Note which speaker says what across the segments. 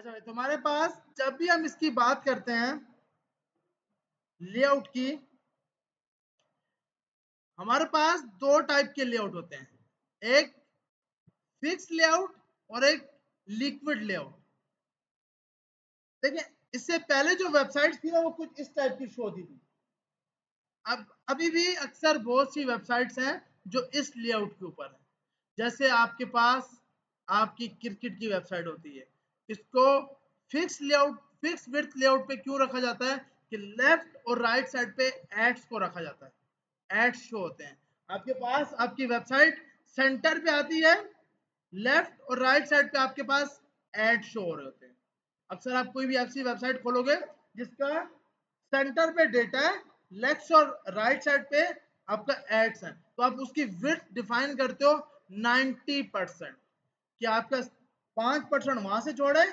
Speaker 1: अच्छा भाई, तुम्हारे पास जब भी हम इसकी बात करते हैं लेआउट की, हमारे पास दो टाइप के लेआउट होते हैं, एक फिक्स लेआउट और एक लिक्विड लेआउट। देखिए, इससे पहले जो वेबसाइट थी ना वो कुछ इस टाइप की शो होती थी। अब अभी भी अक्सर बहुत सी वेबसाइट्स हैं जो इस लेआउट के ऊपर है। जैसे आपके पास आपकी क्रिकेट की वेबसाइट होती है, इसको fix layout, fix width layout पे क्यों रखा जाता है कि लेफ्ट और राइट साइड पे एड्स को रखा जाता है, एड्स शो होते हैं। आपके पास आपकी वेबसाइट सेंटर पे आती है, लेफ्ट और राइट साइड पे आपके पास एड शो हो रहे होते हैं। अक्सर आप कोई भी ऐसी वेबसाइट खोलोगे जिसका सेंटर पे डेटा है, लेफ्ट और राइट साइड पे आपका एड्स है, तो आप उसकी विड्थ डिफाइन करते हो 90%, कि आपका 5% वहां से छोड़े,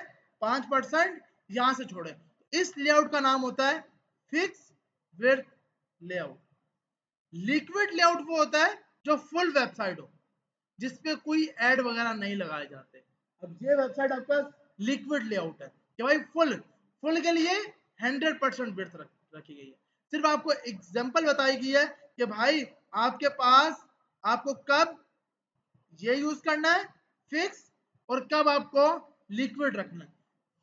Speaker 1: 5% यहां से छोड़े। इस लेआउट का नाम होता है fix width layout. Liquid layout वो होता है जो फुल वेबसाइट हो, जिसपे कोई ऐड वगैरह नहीं लगाए जाते। अब ये वेबसाइट आपका लिक्विड लेआउट है कि भाई फुल फुल के लिए 100% विड्थ रखी गई है। सिर्फ आपको एग्जांपल बताई गई है कि भाई आपके पास आपको कब ये यूज करना है फिक्स और कब आपको लिक्विड रखना है।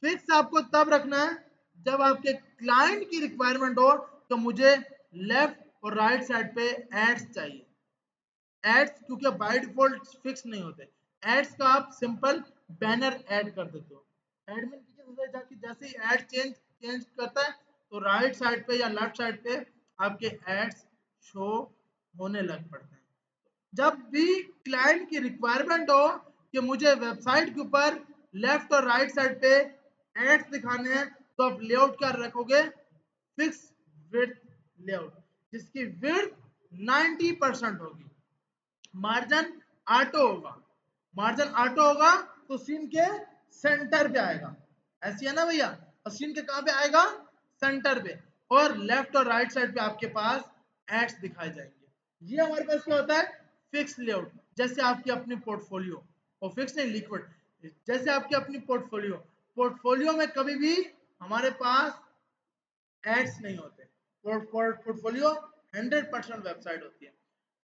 Speaker 1: फिक्स आपको तब रखना है जब आपके क्लाइंट की रिक्वायरमेंट हो तो मुझे लेफ्ट और राइट साइड पे एड्स चाहिए। एड्स क्योंकि बाय डिफॉल्ट फिक्स नहीं होते, एड्स का आप सिंपल बैनर ऐड कर देते हो। एडमिन पीछे जाके जैसे ही एड चेंज चेंज करता है तो राइट साइड पे या लेफ्ट साइड पे आपके एड्स शो होने लग पड़ते हैं। जब भी क्लाइंट की रिक्वायरमेंट हो कि मुझे वेबसाइट के ऊपर लेफ्ट और राइट साइड पे एड्स दिखाने हैं तो आप लेआउट क्या रखोगे, फिक्स विड्थ लेआउट, जिसकी विड्थ 90% होगी। मार्जिन ऑटो होगा, मार्जिन ऑटो होगा तो सीन के सेंटर पे आएगा, ऐसी है ना भैया। और सीन के कहां पे आएगा, सेंटर पे, और लेफ्ट और राइट साइड पे आपके पास एड्स दिखाए जाएंगे। ये हमारे पास क्या होता है, फिक्स लेआउट। जैसे आपकी अपनी पोर्टफोलियो, और फिक्स नहीं लिक्विड, जैसे आपकी अपनी पोर्टफोलियो, पोर्टफोलियो में कभी भी हमारे पास एड्स नहीं होते। पोर्टफोलियो 100% वेबसाइट होती है।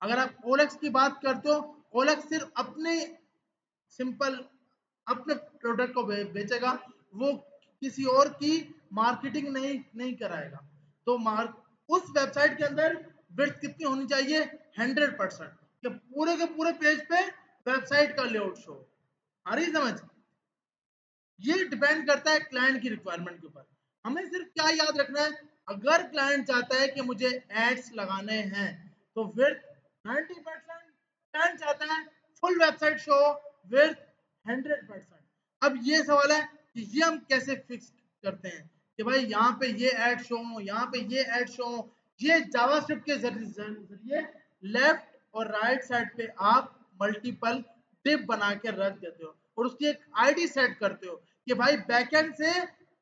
Speaker 1: अगर आप ओलेक्स की बात करते हो, ओलेक्स सिर्फ अपने सिंपल अपने प्रोडक्ट को बेचेगा, वो किसी और की मार्केटिंग नहीं कराएगा। तो उस वेबसाइट के अंदर विड्थ कितनी होनी चाहिए, 100%, कि पूरे के पूरे पेज पे वेबसाइट का लेआउट शो। आ रही समझ। ये डिपेंड करता है क्लाइंट की रिक्वायरमेंट के ऊपर। हमें सिर्फ क्या याद रखना है, अगर क्लाइंट चाहता है कि मुझे एड्स लगाने हैं तो विड्थ 90%, क्लाइंट चाहता है फुल वेबसाइट शो, विड्थ 100%। अब ये सवाल है कि ये हम कैसे फिक्स करते हैं कि भाई यहाँ पे ये एड शो हो, यहाँ पे ये एड शो हो। ये जावास्क्रिप्ट के जरिए लेफ्ट और राइट साइड पे आप मल्टीपल डिप बना के रख देते हो और उसकी एक आईडी सेट करते हो कि भाई बैकएंड से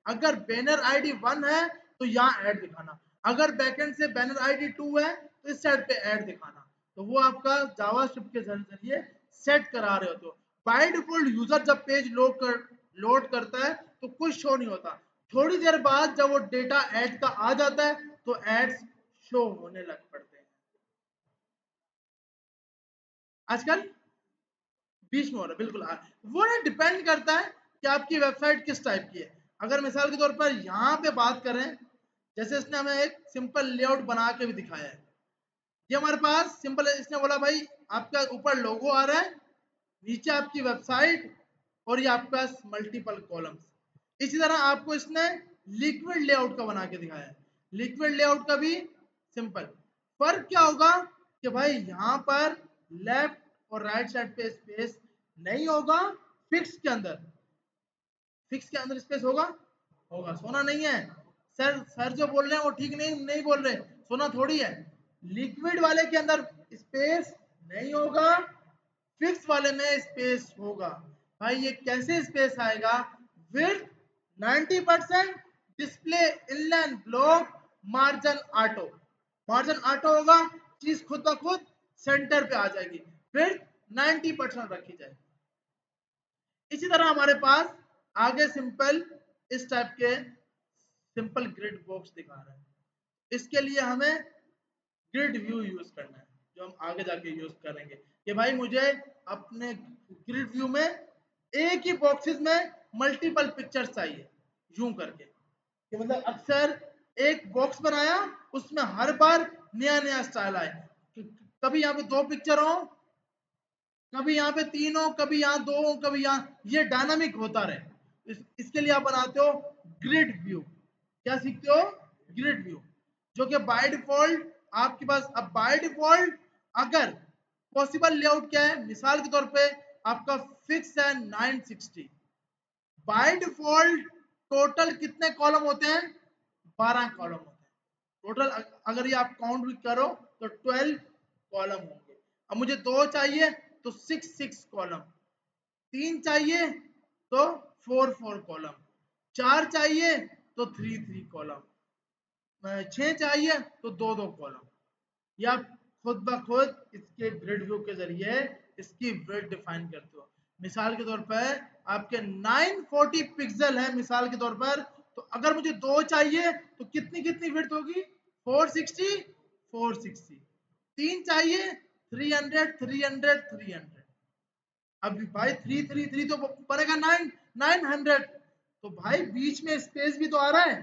Speaker 1: अगर बैनर आईडी 1 है तो यहाँ ऐड दिखाना, अगर बैकएंड से बैनर आईडी 2 है तो इस साइड पे ऐड दिखाना। तो वो आपका जावास्क्रिप्ट के जरिए सेट करा रहे होते हो। बाय डिफॉल्ट यूजर जब पेज लोड करता है तो कुछ शो नहीं होता। थोड़ी देर बाद जब वो डेटा ऐड का आ जाता है तो एड्स शो होने लग पड़ते हैं। आजकल बीच में हो रहा है, बिल्कुल। वो ना डिपेंड करता है कि आपकी वेबसाइट किस टाइप की है। अगर मिसाल के तौर पर यहाँ पे बात करें, जैसे इसने हमें एक सिंपल लेआउट बना के भी दिखाया है। ये हमारे पास सिंपल है, इसने बोला भाई आपका ऊपर लोगो आ रहा है, नीचे आपकी वेबसाइट, और ये आपके पास मल्टीपल कॉलम्स। इसी तरह आपको इसने लिक्विड लेआउट का बना के दिखाया है। लिक्विड लेआउट का भी सिंपल। फर्क क्या होगा कि भाई यहाँ पर लेफ्ट और राइट साइड पे स्पेस नहीं होगा, फिक्स के अंदर, फिक्स के अंदर स्पेस होगा, होगा। सोना नहीं है सर जो बोल रहे हैं वो ठीक नहीं बोल रहे, सोना थोड़ी है। लिक्विड वाले के अंदर स्पेस नहीं होगा, फिक्स वाले में स्पेस होगा। भाई ये कैसे स्पेस आएगा, width 90%, display inline block, margin auto. Margin auto होगा, चीज खुद ब खुद सेंटर पे आ जाएगी, विड्थ 90% रखी जाएगी। इसी तरह हमारे पास आगे सिंपल इस टाइप के सिंपल ग्रिड बॉक्स दिखा रहा है। इसके लिए हमें ग्रिड व्यू यूज करना है, जो हम आगे जाके यूज करेंगे कि भाई मुझे अपने ग्रिड व्यू में एक ही बॉक्सेस में मल्टीपल पिक्चर्स चाहिए, यूं करके कि मतलब अक्सर एक बॉक्स बनाया, उसमें हर बार नया नया स्टाइल आए, कभी यहाँ पे 2 पिक्चर हो, कभी यहाँ पे 3 हो, कभी यहाँ 2 हो, कभी यहाँ, ये डायनामिक होता रहे। इसके लिए आप बनाते हो ग्रिड व्यू। क्या सीखते हो? ग्रिड व्यू, जो कि बाय डिफॉल्ट आपके पास, अब बाय डिफॉल्ट अगर पॉसिबल लेआउट क्या है, मिसाल के तौर पे आपका फिक्स है 960, बाय डिफॉल्ट टोटल कितने कॉलम होते हैं? 12 कॉलम होते हैं टोटल। अगर ये आप काउंट भी करो तो 12 कॉलम होंगे। अब मुझे 2 चाहिए तो 6 कॉलम, 3 चाहिए तो 4 कॉलम, 4 चाहिए तो 3 कॉलम, 6 चाहिए तो 2 कॉलम। या खुद ब खुद इसके ग्रिड व्यू के जरिए इसकी विड्थ डिफाइन करते हो। मिसाल के तौर पर आपके 940 पिक्सल है मिसाल के तौर पर, तो अगर मुझे 2 चाहिए तो कितनी कितनी विड्थ होगी? 460 460। 3 चाहिए 300 300 300। अब भाई 3 तो बनेगा 900। तो भाई बीच में स्पेस भी तो आ रहा है,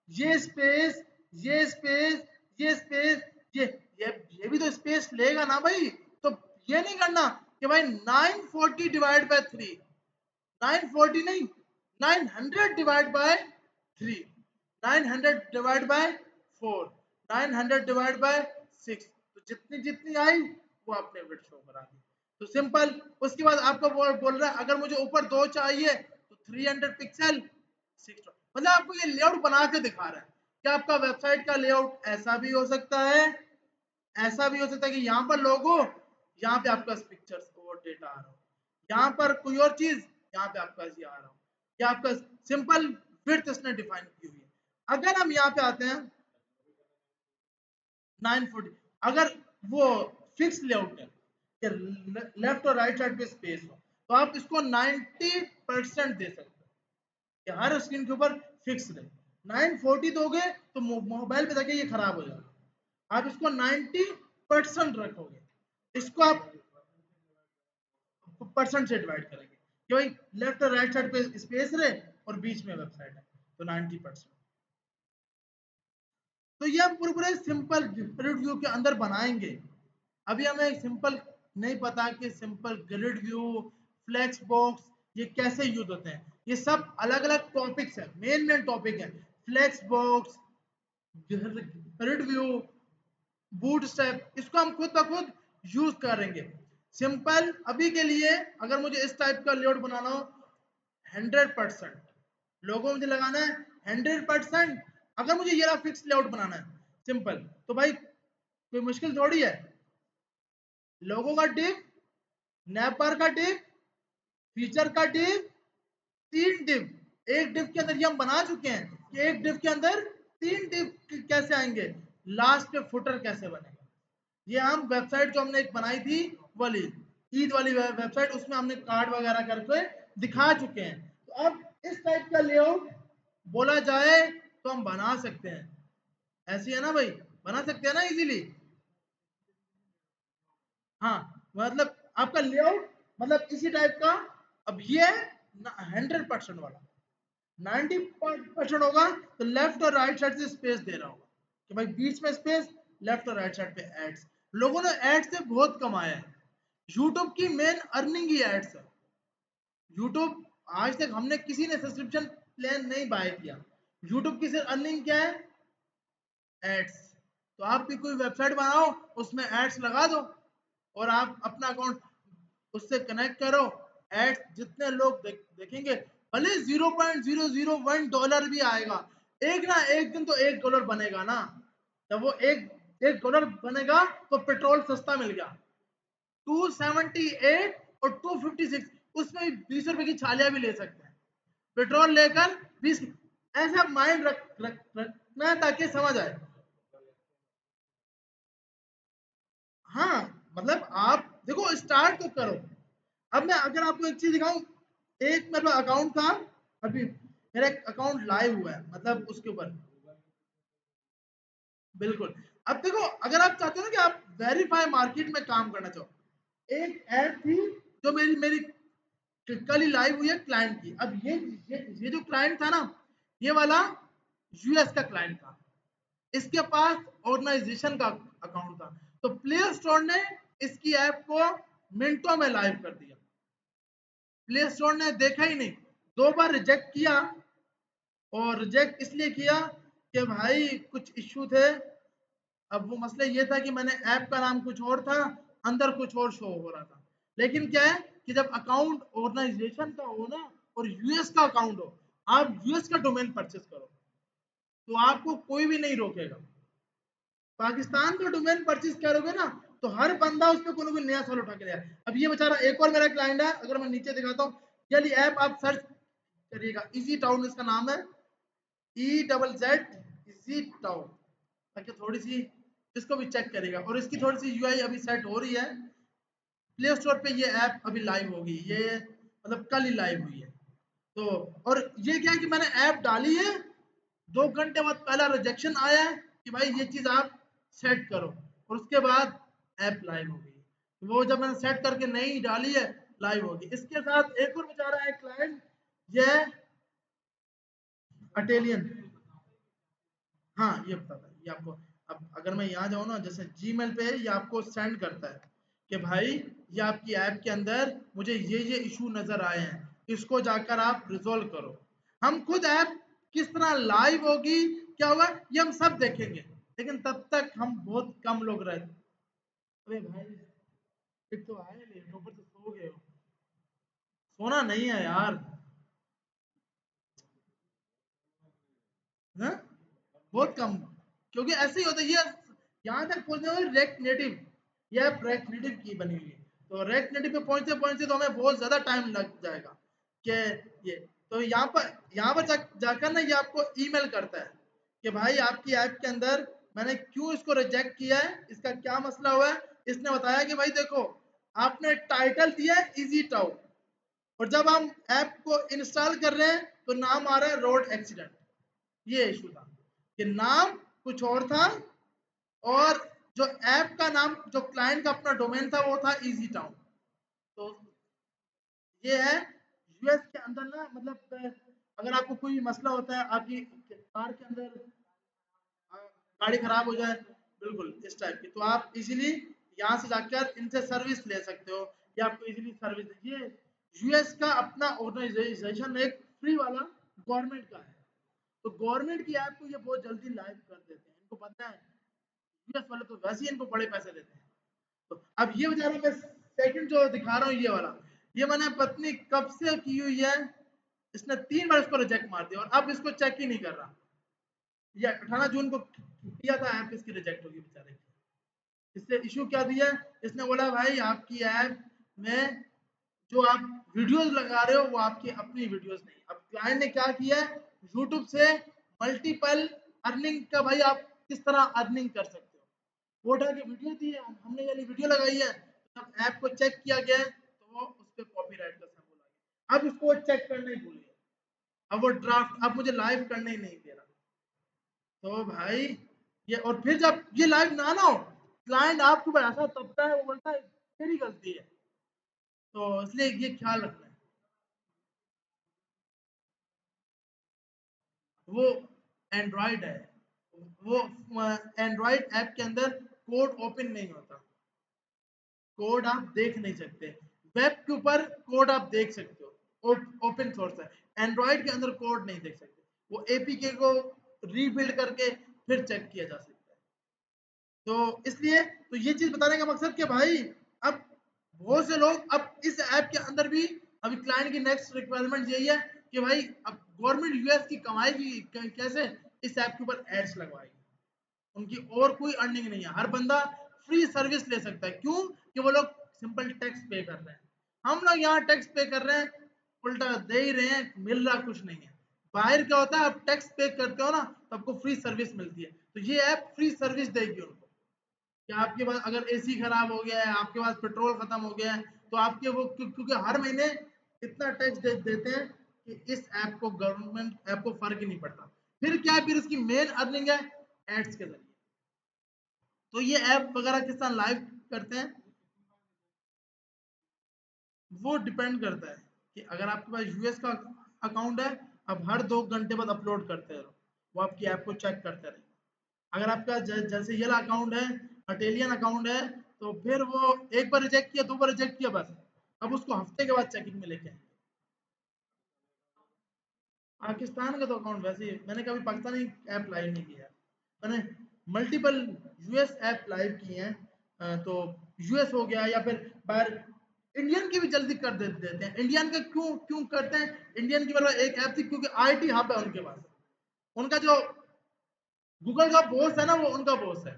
Speaker 1: ये स्पेस, ये स्पेस, ये स्पेस, ये ये भी तो स्पेस लेगा ना भाई। तो ये नहीं करना कि भाई 940 डिवाइड बाय 3, 940 नहीं, 900 divide by 3, 900 divide by 4, 900 divide by 6। तो जितनी जितनी आई वो आपने विड्थ शो करा दी। तो सिंपल। उसके बाद आपको बोल रहा है अगर मुझे ऊपर 2 चाहिए तो 300 पिक्सल 6, मतलब आपको ये लेआउट बना के दिखा रहा है कि आपका वेबसाइट का लेआउट ऐसा भी हो सकता है, ऐसा भी हो सकता है कि यहाँ पर लोगो, यहाँ पे आपका पिक्चर्स और डेटा आ रहा हो, यहाँ पर कोई और चीज, यहाँ पे आपका ये आ रहा हो, या आपका सिंपल विड्थ इसने डिफाइन की हुई है। अगर हम यहाँ पे आते हैं 940, अगर वो फिक्स लेआउट है कि लेफ्ट और राइट साइड पे स्पेस हो, तो आप इसको 90% दे सकते हो कि हर स्क्रीन के ऊपर फिक्स रहे। 940 दोगे तो मोबाइल पे जाके ये खराब हो जाएगा। आप इसको 90% रखोगे, इसको आप परसेंट से डिवाइड करेंगे कि भाई लेफ्ट और राइट साइड पे स्पेस रहे और बीच में वेबसाइट है, तो 90%। तो ये हम पूरे पूरे सिंपल ग्रिड व्यू के अंदर बनाएंगे। अभी हमें सिंपल नहीं पता कि simple grid view, flex box ये कैसे यूज होते हैं। ये सब अलग अलग टॉपिक्स है, मेन मेन टॉपिक है। Flex box, grid view, Bootstrap, इसको हम खुद ब खुद यूज करेंगे। सिंपल अभी के लिए अगर मुझे इस टाइप का लेआउट बनाना हो 100%, लोगों मुझे लगाना है 100%, अगर मुझे ये फिक्स लेआउट बनाना है सिंपल, तो भाई कोई मुश्किल थोड़ी है। लोगों का डिव, नैपर का डिव, फीचर का डिव, 3 डिव, एक डिव के अंदर ये हम बना चुके हैं कि एक डिव के अंदर 3 डिव कैसे आएंगे, लास्ट पे फुटर कैसे बनेगा। ये हम वेबसाइट जो हमने एक बनाई थी वाली ईद वाली वेबसाइट, उसमें हमने कार्ड वगैरह करके दिखा चुके हैं। तो अब इस टाइप का लेआउट बोला जाए तो हम बना सकते हैं, ऐसी है ना भाई, बना सकते हैं ना इजीली। हाँ, मतलब आपका लेआउट मतलब इसी टाइप का। अब ये 100% वाला 90% होगा तो लेफ्ट और राइट साइड से स्पेस दे रहा होगा कि भाई बीच में स्पेस, लेफ्ट और राइट साइड पे एड्स। लोगों ने एड्स से बहुत कमाया है, यूट्यूब की मेन अर्निंग ही एड्स है। यूट्यूब आज तक हमने किसी ने सब्सक्रिप्शन प्लान नहीं बाय किया, यूट्यूब की सिर्फ अर्निंग क्या है? एड्स। तो आप भी कोई वेबसाइट बनाओ, उसमें एड्स लगा दो और आप अपना अकाउंट उससे कनेक्ट करो। एड्स जितने लोग देखेंगे, भले $0.001 भी आएगा, एक ना एक दिन तो $1 बनेगा ना। जब वो एक डॉलर बनेगा तो पेट्रोल सस्ता मिल गया, 278 और 256, उसमें 20 रुपए की छालियां भी ले सकते हैं। पेट्रोल लेकर 20, ऐसा माइंड रखना है ताकि समझ आए। हाँ, मतलब आप देखो स्टार्ट तो करो। अब मैं अगर आपको एक चीज दिखाऊं, एक मेरे पास अकाउंट था, अभी मेरा अकाउंट लाइव हुआ है, मतलब उसके ऊपर बिल्कुल। अब देखो, अगर आप चाहते हो ना कि आप वेरीफाई मार्केट में काम करना चाहो, एक ऐप थी जो मेरी मेरी कल ही लाइव हुई है क्लाइंट की। अब ये जो क्लाइंट था ना, ये वाला यूएस का क्लाइंट था, इसके पास ऑर्गेनाइजेशन का अकाउंट था, तो प्ले स्टोर ने इसकी ऐप को मिनटों में लाइव कर दिया। प्ले स्टोर ने देखा ही नहीं, 2 बार रिजेक्ट किया, और रिजेक्ट इसलिए किया कि भाई कुछ इश्यू थे। अब वो मसला ये था कि मैंने ऐप का नाम कुछ और था, अंदर कुछ और शो हो रहा था। लेकिन क्या है कि जब अकाउंट ऑर्गेनाइजेशन का हो ना, और यूएस का अकाउंट हो, आप यूएस का डोमेन परचेस करो तो आपको कोई भी नहीं रोकेगा। पाकिस्तान का डोमेन परचेस करोगे ना, तो हर बंदा उस पर कोई नया सवाल उठा के लिया। अब ये बेचारा, एक और मेरा क्लाइंट है, अगर मैं नीचे दिखाता हूँ, चलिए ऐप आप सर्च करिएगा, इजी टाउन इसका नाम है, EZZ इजी टाउन, ताकि थोड़ी सी इसको भी चेक करेगा। और इसकी थोड़ी सी यूआई अभी सेट हो रही है, प्ले स्टोर पे ये ऐप अभी लाइव होगी, ये मतलब कल ही लाइव हुई है। तो और ये क्या है कि मैंने ऐप डाली है, 2 घंटे बाद पहला रिजेक्शन आया है कि भाई ये चीज आप सेट करो, और उसके बाद ऐप लाइव हो गई। वो जब मैंने सेट करके नहीं डाली है, लाइव होगी। इसके साथ एक और बेचारा है क्लाइंट, ये अटेलियन। हाँ, ये बताता है ये आपको। अब अगर मैं यहाँ जाऊँ ना, जैसे जीमेल पे ये आपको सेंड करता है कि भाई ये आपकी ऐप के अंदर मुझे ये इशू नजर आए हैं, इसको जाकर आप रिजोल्व करो। हम खुद ऐप किस तरह लाइव होगी, क्या होगा, ये हम सब देखेंगे, लेकिन तब तक हम बहुत कम लोग रहते। अरे भाई, एक तो आए लेट, ऊपर से सो गए हो। सोना नहीं है यार। हाँ? बहुत कम, क्योंकि ऐसे ही होता है ये। यहाँ तक पहुंचने में रेक्ट नेटिव, ये ऐप रेक्ट नेटिव की बनी हुई है, तो रेक्ट नेटिव पे पहुंचते पहुंचते तो हमें बहुत ज्यादा टाइम लग जाएगा कि ये। तो यहाँ पर जाकर ना ये आपको ईमेल करता है कि भाई आपकी ऐप के अंदर मैंने क्यों इसको रिजेक्ट किया है, इसका क्या मसला हुआ है। इसने बताया कि भाई देखो, आपने टाइटल दिया है इजी टाउन, और जब हम ऐप को इंस्टॉल कर रहे हैं तो नाम आ रहा है रोड एक्सीडेंट। ये इशू था कि नाम कुछ और था, और जो ऐप का नाम, जो क्लाइंट का अपना डोमेन था, वो था इजी टाउन। तो ये है यूएस के अंदर ना, मतलब अगर आपको कोई मसला होता है आपकी कार के अंदर, गाड़ी खराब हो जाए, बिल्कुल इस टाइप की, तो आप इजीली यहाँ से जाकर इनसे सर्विस ले सकते हो, या आपको इजीली सर्विस। ये यूएस का अपना ऑर्गेनाइजेशन एक फ्री वाला गवर्नमेंट का है, तो गवर्नमेंट की ऐप को ये बहुत जल्दी लाइव कर देते हैं, इनको पता है। यूएस वाले तो वैसे ही इनको बड़े पैसे देते हैं। तो अब ये बेचारा, मैं सेकंड जो दिखा रहा हूँ ये वाला, ये मैंने पत्नी कब से की हुई है, इसने 3 बार इसको रिजेक्ट मार दिया, और अब इसको चेक ही नहीं कर रहा। ये 18 जून को किया था, ऐप इसकी रिजेक्ट होगी बेचारे की। इससे इशू क्या दिया, इसने बोला भाई आपकी ऐप में जो आप वीडियोस लगा रहे हो वो आपकी अपनी वीडियोस नहीं। अब क्लाइंट ने क्या किया है, यूट्यूब से मल्टीपल अर्निंग का, भाई आप किस तरह अर्निंग कर सकते हो, वो उठा के वीडियो दी है, हमने ये वीडियो लगाई है। जब ऐप को चेक किया गया है तो वो उस पर कॉपीराइट का सिंबल आ गया। अब इसको चेक करना ही भूल गया, अब वो ड्राफ्ट अब मुझे लाइव करने ही नहीं दे रहा। तो भाई ये, और फिर जब ये लाइव ना हो, क्लाइंट आपके ऊपर ऐसा तपता है, वो बोलता है तेरी गलती है। तो इसलिए ये ख्याल रखना है। वो एंड्रॉइड है, वो एंड्रॉइड ऐप के अंदर कोड ओपन नहीं होता, कोड आप देख नहीं सकते। वेब के ऊपर कोड आप देख सकते हो, ओपन सोर्स है। एंड्रॉइड के अंदर कोड नहीं देख सकते, वो एपीके को रीबिल्ड करके फिर चेक किया जा सकता है। तो इसलिए तो ये चीज बताने का मकसद कि भाई, अब बहुत से लोग अब इस ऐप के अंदर भी, अभी क्लाइंट की नेक्स्ट रिक्वायरमेंट यही है कि भाई अब गवर्नमेंट यूएस की कमाएगी कैसे, इस ऐप के ऊपर एड्स लगवाएगी। उनकी और कोई अर्निंग नहीं है, हर बंदा फ्री सर्विस ले सकता है। क्यों कि वो लोग सिंपल टैक्स पे कर रहे हैं, हम लोग यहाँ टैक्स पे कर रहे हैं, उल्टा दे ही रहे हैं, मिल रहा कुछ नहीं है। बाहर क्या होता है, आप टैक्स पे करते हो ना, तो आपको फ्री सर्विस मिलती है, तो ये ऐप फ्री सर्विस देगी उनको कि आपके पास अगर एसी खराब हो गया है, आपके पास पेट्रोल खत्म हो गया है, तो आपके वो क्योंकि हर महीने इतना टैक्स देते हैं, कि इस ऐप को गवर्नमेंट ऐप को फर्क ही नहीं पड़ता। फिर क्या है, फिर इसकी मेन अर्निंग है एड्स के जरिए। तो ये ऐप वगैरह किस तरह लाइव करते हैं, वो डिपेंड करता है कि अगर आपके पास यूएस का अकाउंट है, आप हर 2 घंटे बाद अपलोड करते रहो, वो आपकी ऐप को चेक करते रहेंगे। अगर आपका जैसे ये अकाउंट है, अटेलियन अकाउंट है, तो फिर वो एक बार रिजेक्ट किया, 2 बार रिजेक्ट किया, बस अब उसको हफ्ते के बाद चेकिंग में लेके आएंगे। पाकिस्तान का तो अकाउंट वैसे ही, मैंने कभी पाकिस्तानी ऐप लाइव नहीं किया, मैंने मल्टीपल यूएस ऐप लाइव किए हैं। तो यूएस हो गया, या फिर बाहर इंडियन की भी जल्दी कर देते हैं। इंडियन का क्यों क्यों करते हैं, इंडियन की मतलब एक ऐप थी, क्योंकि आईटी हब है उनके पास, उनका जो गूगल का बॉस है ना, वो उनका बॉस है।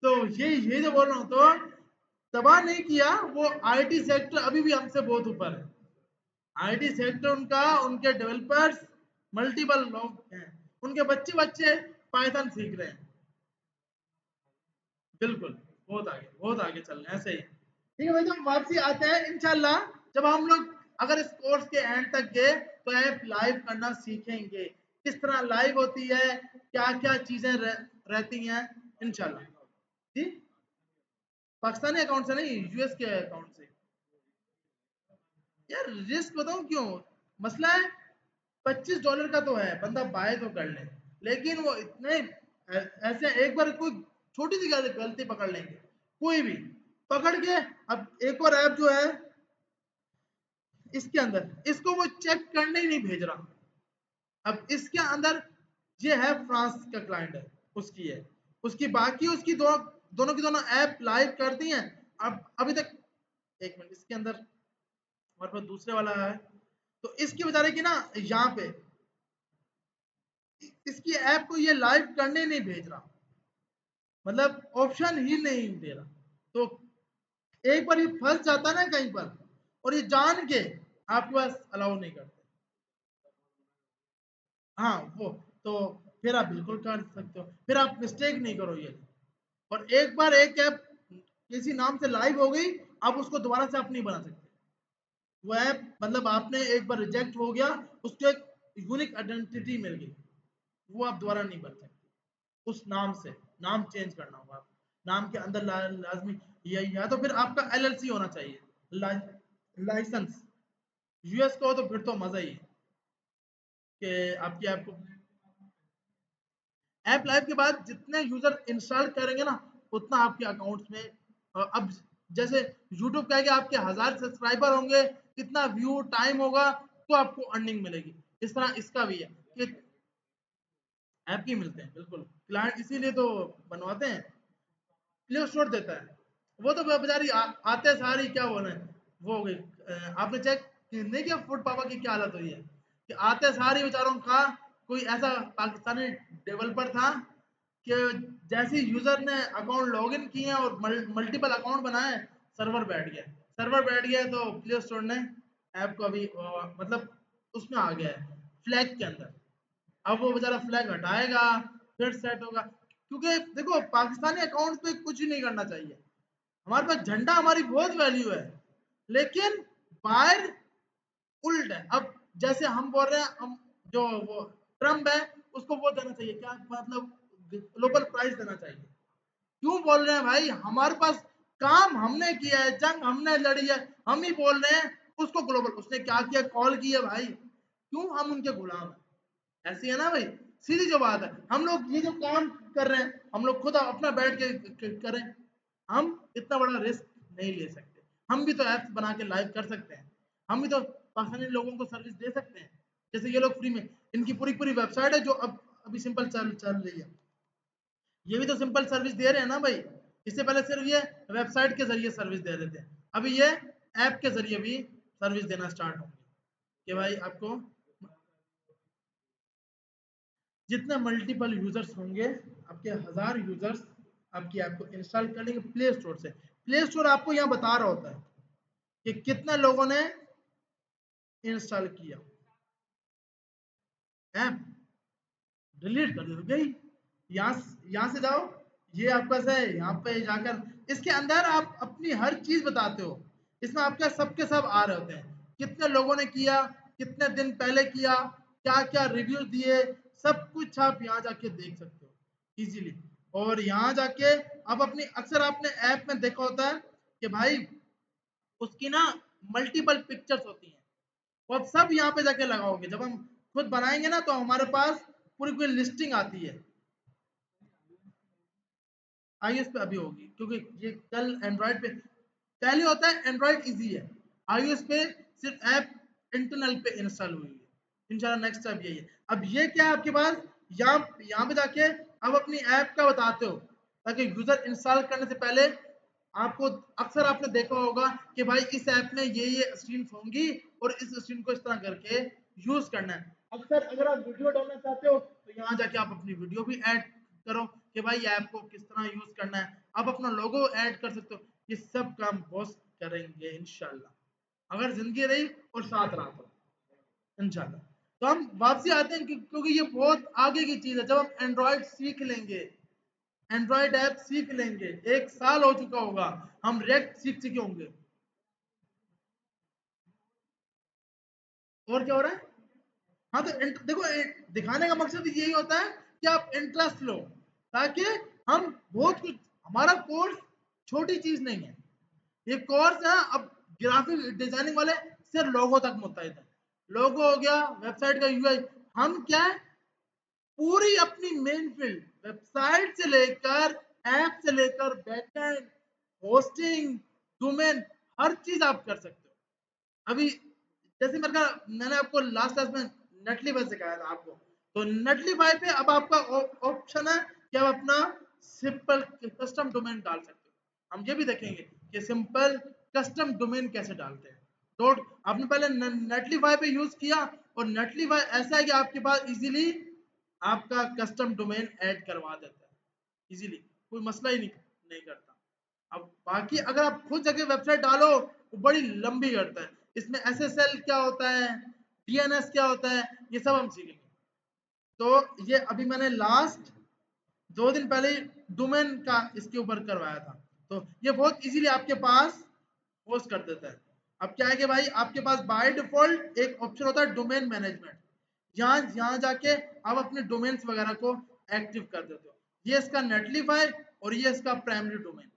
Speaker 1: तो ये जो बोल रहा हूँ, तो तबाह नहीं किया, वो आईटी सेक्टर अभी भी हमसे बहुत ऊपर है। आईटी सेक्टर उनका, उनके डेवलपर्स मल्टीपल लोग हैं, उनके बच्चे बच्चे पाइथन सीख रहे हैं। बिल्कुल, बहुत आगे चल रहे हैं ऐसे ही। ठीक है भाई, तो हम वापसी आते हैं इंशाल्लाह। जब हम लोग अगर इस कोर्स के एंड तक गए, तो ऐप लाइव करना सीखेंगे, किस तरह लाइव होती है, क्या क्या चीजें रहती हैं इंशाल्लाह। जी, पाकिस्तानी अकाउंट से नहीं, यूएस के अकाउंट से। यार रिस्क बताऊं क्यों, मसला है $25 का तो है, बंदा बाय तो कर ले, लेकिन वो इतने ऐसे एक बार कोई छोटी सी गलती पकड़ लेंगे, कोई भी पकड़ के। अब एक और ऐप जो है इसके अंदर, इसको वो चेक करने ही नहीं भेज रहा। अब इसके अंदर ये है फ्रांस का क्लाइंट है, उसकी है, उसकी बाकी उसकी दोनों की दोनों ऐप लाइव कर दी हैं। अब अभी तक, एक मिनट, इसके अंदर हमारे पास दूसरे वाला है, तो इसकी बेचारे की ना यहाँ पे इसकी ऐप को ये लाइव करने नहीं भेज रहा, मतलब ऑप्शन ही नहीं दे रहा। तो एक बार ये फंस जाता है ना कहीं पर, और ये जान के आपके पास अलाउ नहीं करते। हाँ वो, तो फिर आप बिल्कुल कर सकते हो, फिर आप मिस्टेक नहीं करो ये। और एक बार एक ऐप किसी नाम से लाइव हो गई, आप उसको दोबारा से आप नहीं बना सकते। वो ऐप मतलब आपने एक बार रिजेक्ट हो गया, उसको एक यूनिक आइडेंटिटी मिल गई, वो आप दोबारा नहीं बन सकते उस नाम से। नाम चेंज करना होगा, नाम के अंदर लाजमी या तो फिर आपका एलएलसी होना चाहिए, लाइसेंस। यूएस का हो तो फिर तो मजा ही है कि आपकी ऐप को, ऐप लाइव के बाद जितने यूजर इंस्टॉल करेंगे ना, उतना आपके अकाउंट्स में अब जैसे यूट्यूब कहेगा आपके 1000 सब्सक्राइबर होंगे, कितना व्यू टाइम होगा, तो आपको अर्निंग मिलेगी। इस तरह इसका भी है कि ऐप ही मिलते हैं, बिल्कुल क्लाइंट इसीलिए तो बनवाते हैं, प्ले स्टोर देता है। वो तो बेचारी आते सारी क्या बोले, वो हो गई। आपने चेक नहीं किया फूड पापा की क्या हालत हुई है, कि आते सारी बेचारों का, कोई ऐसा पाकिस्तानी डेवलपर था कि जैसे यूजर ने अकाउंट लॉगिन किए और मल्टीपल अकाउंट बनाए, सर्वर बैठ गया, तो प्ले स्टोर ने ऐप को अभी मतलब उसमें आ गया है, फ्लैग के अंदर। अब वो बेचारा फ्लैग हटाएगा, फिर सेट होगा। क्योंकि देखो पाकिस्तानी अकाउंट पे कुछ ही नहीं करना चाहिए, हमारे पास झंडा, हमारी बहुत वैल्यू है, लेकिन बाहर उल्ट है। अब जैसे हम बोल रहे हैं, हम जो वो ट्रम्प है, उसको वो देना चाहिए, क्या मतलब ग्लोबल प्राइज देना चाहिए। क्यों बोल रहे हैं भाई, हमारे पास काम हमने किया है, जंग हमने लड़ी है, हम ही बोल रहे हैं उसको ग्लोबल। उसने क्या किया, कॉल की है भाई, क्यों हम उनके गुलाम हैं? ऐसी है ना भाई, सीधी जो बात है। हम लोग ये जो काम कर रहे हैं, हम लोग खुद अपना बैठ के करें, हम इतना बड़ा रिस्क नहीं ले सकते। हम भी तो ऐप्स बना के लाइव कर सकते हैं, हम भी तो पाकिस्तानी लोगों को सर्विस दे सकते हैं। जैसे ये लोग फ्री में, इनकी पूरी पूरी वेबसाइट है जो अब अभी सिंपल चल रही है, ये भी तो सिंपल सर्विस दे रहे हैं ना भाई। इससे पहले सिर्फ ये वेबसाइट के जरिए सर्विस दे रहे थे, अभी ये ऐप के जरिए भी सर्विस देना स्टार्ट होंगे, कि भाई आपको जितने मल्टीपल यूजर्स होंगे, आपके 1000 यूजर्स आपकी ऐप को इंस्टॉल कर लेंगे प्ले स्टोर से। प्ले स्टोर आपको यहाँ बता रहा होता है कि कितने लोगों ने इंस्टॉल किया, ऐप डिलीट कर दो गई। यहाँ से जाओ, ये आपका है, यहाँ पे जाकर इसके अंदर आप अपनी हर चीज बताते हो, इसमें आपके सब के सब आ रहे होते हैं। कितने लोगों ने किया, कितने दिन पहले किया, क्या क्या रिव्यू दिए, सब कुछ आप यहाँ जाके देख सकते हो इजीली। और यहाँ जाके आप अपनी, अक्सर आपने ऐप में देखा होता है कि भाई उसकी ना मल्टीपल पिक्चर्स होती हैं, वो आप सब यहाँ पे जाके लगाओगे। जब हम खुद बनाएंगे ना तो हमारे पास पूरी पूरी लिस्टिंग आती है। iOS पे अभी होगी क्योंकि ये कल एंड्रॉइड पे पहले होता है। एंड्रॉइड इजी है, iOS पे सिर्फ ऐप इंटरनल पे इंस्टॉल हुई है। इंशाल्लाह नेक्स्ट स्टेप यही है। अब ये क्या है आपके पास, यहाँ पे जाके आप अपनी ऐप का बताते हो ताकि यूजर इंस्टॉल करने से पहले आपको, अक्सर आपने देखा होगा कि भाई इस ऐप में ये स्क्रीन होंगी और इस स्क्रीन को इस तरह करके यूज करना है। अक्सर अगर आप वीडियो डालना चाहते हो तो यहाँ जाके आप अपनी वीडियो भी ऐड करो कि भाई ऐप को किस तरह यूज करना है। आप अपना लोगो ऐड कर सकते हो। ये सब काम बॉस करेंगे इंशाल्लाह, अगर जिंदगी रही और साथ रहा तो इंशाल्लाह। तो हम वापसी आते हैं क्योंकि ये बहुत आगे की चीज है। जब हम एंड्रॉइड सीख लेंगे, एंड्रॉइड ऐप सीख लेंगे, 1 साल हो चुका होगा, हम रिएक्ट सीख चुके होंगे। और क्या हो रहा है? हाँ तो देखो, दिखाने का मकसद यही होता है कि आप इंटरेस्ट लो, ताकि हम बहुत कुछ, हमारा कोर्स छोटी चीज नहीं है। ये कोर्स है अब ग्राफिक डिजाइनिंग वाले सिर्फ लोगो तक मुतैद है। लोगो हो गया, वेबसाइट का यूआई, हम क्या है, पूरी अपनी मेन फील्ड, वेबसाइट से लेकर, ऐप से लेकर, बैकएंड, होस्टिंग, डोमेन, हर चीज आप कर सकते हो। अभी जैसे मैंने आपको लास्ट क्लास में नेटलीफाई सिखाया था आपको, तो नेटलीफाई पे अब आपका ऑप्शन है कि आप अपना सिंपल कस्टम डोमेन डाल सकते हो। हम ये भी देखेंगे कि सिंपल कस्टम डोमेन कैसे डालते हैं। तो आपने पहले नेटलीफाई पे यूज किया, और नेटलीफाई ऐसा है कि आपके पास इजीली आपका कस्टम डोमेन ऐड करवा देता है इजीली, कोई मसला ही नहीं करता। अब बाकी अगर आप खुद जगह वेबसाइट डालो वो बड़ी लंबी करता है। इसमें एसएसएल क्या होता है, डीएनएस क्या होता है, ये सब हम सीखेंगे। तो ये अभी मैंने लास्ट 2 दिन पहले डोमेन का इसके ऊपर करवाया था, तो ये बहुत इजीली आपके पास होस्ट कर देता है। अब क्या है कि भाई आपके पास बाय डिफॉल्ट एक ऑप्शन होता है डोमेन मैनेजमेंट, यहाँ जाके आप अपने डोमेन्स वगैरह को एक्टिव कर देते हो। ये इसका नेटलीफाई और ये इसका प्राइमरी डोमेन।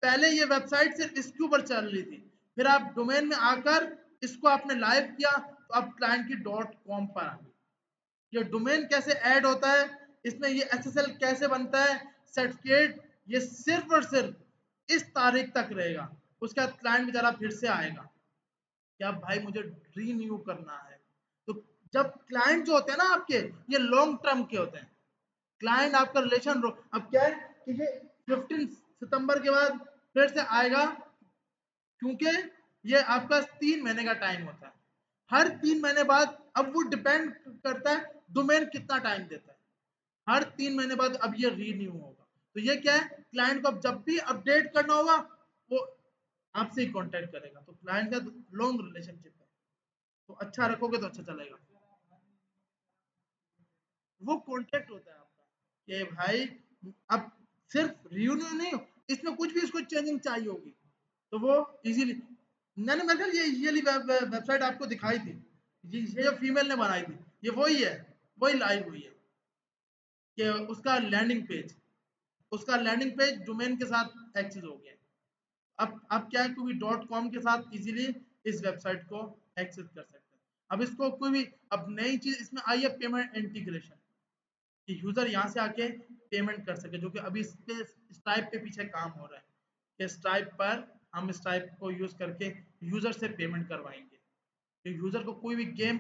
Speaker 1: पहले ये वेबसाइट सिर्फ इसके ऊपर चल रही थी, फिर आप डोमेन में आकर इसको आपने लाइव किया तो अब क्लाइंट की .com पर आ गई। ये डोमेन कैसे ऐड होता है, इसमें ये एसएसएल कैसे बनता है, सर्टिफिकेट, ये सिर्फ और सिर्फ इस तारीख तक रहेगा। उसके बाद क्लाइंट बेचारा फिर से आएगा कि अब भाई मुझे रीन्यू करना है। तो जब क्लाइंट जो होते हैं ना आपके, ये लॉन्ग टर्म के होते हैं। क्लाइंट आपका रिलेशन, अब क्या है कि ये 15 सितंबर के बाद फिर से आएगा, क्योंकि ये आपका 3 महीने का टाइम होता है। हर 3 महीने बाद, अब वो डिपेंड करता है डोमेन कितना टाइम देता है। हर 3 महीने बाद अब ये रीन्यू होगा। तो ये क्या है, क्लाइंट को अब जब भी अपडेट करना होगा वो आपसे ही कांटेक्ट करेगा। तो क्लाइंट का लॉन्ग रिलेशनशिप है, तो अच्छा रखोगे तो अच्छा चलेगा। वो कॉन्ट्रैक्ट होता है आपका कि भाई अब सिर्फ रियूनियन नहीं हो, इसमें कुछ भी इसको चेंजिंग चाहिए होगी तो वो इजीली, मैंने मतलब ये वेबसाइट आपको दिखाई थी, ये जो फीमेल ने बनाई थी, ये वही है, वही लाइव हुई है कि उसका लैंडिंग पेज डोमेन के साथ एक्सेस हो गया। अब क्या है, क्योंकि .com के साथ इजीली इस वेबसाइट को एक्सेस कर सकते हैं। अब इसको कोई भी, अब नई चीज इसमें आई है पेमेंट इंटीग्रेशन, कि यूजर यहाँ से आके पेमेंट कर सके, जो कि अभी स्ट्राइप पे पीछे काम हो रहा है कि स्ट्राइप पर हम स्ट्राइप को यूज करके यूजर से पेमेंट करवाएंगे। तो यूजर को कोई भी गेम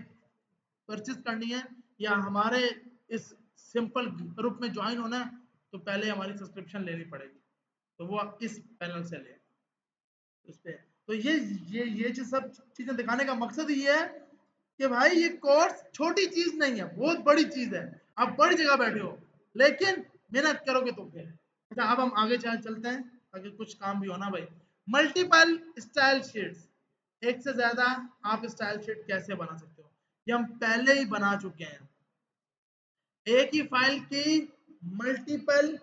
Speaker 1: परचेज करनी है या हमारे इस सिंपल ग्रुप में ज्वाइन होना है तो पहले हमारी सब्सक्रिप्शन लेनी पड़ेगी, तो वो इस पैनल से ले उस पे। तो ये चीज, सब चीजें दिखाने का मकसद ये है कि भाई ये कोर्स छोटी चीज नहीं है, बहुत बड़ी चीज है। आप बड़ी जगह बैठे हो लेकिन मेहनत करोगे तो फिर। अच्छा, अब हम आगे चलते हैं ताकि कुछ काम भी हो ना भाई। मल्टीपल स्टाइल शीट्स, एक से ज्यादा आप स्टाइल शीट कैसे बना सकते हो, ये हम पहले ही बना चुके हैं। एक ही फाइल की मल्टीपल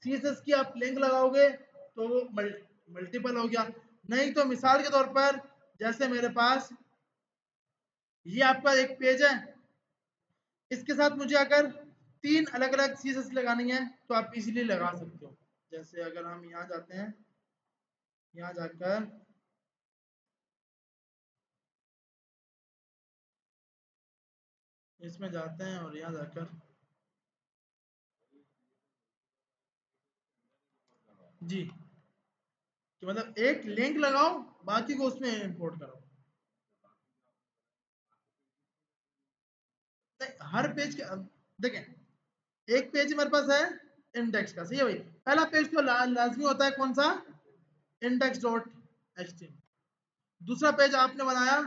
Speaker 1: सीएसएस की आप लिंक लगाओगे तो वो मल्टीपल हो गया। नहीं तो मिसाल के तौर पर जैसे मेरे पास ये आपका एक पेज है, इसके साथ मुझे अगर 3 अलग अलग चीजें लगानी है तो आप इजीली लगा सकते हो। जैसे अगर हम यहाँ जाते हैं, यहाँ जाकर इसमें जाते हैं और यहाँ जाकर जी, कि मतलब एक लिंक लगाओ, बाकी को उसमें इंपोर्ट करो। नहीं, हर पेज के देखें, एक पेज मेरे पास है इंडेक्स का, सही है भाई। पहला पेज तो लाजमी होता है कौन सा, index dot H T M. दूसरा पेज आपने बनाया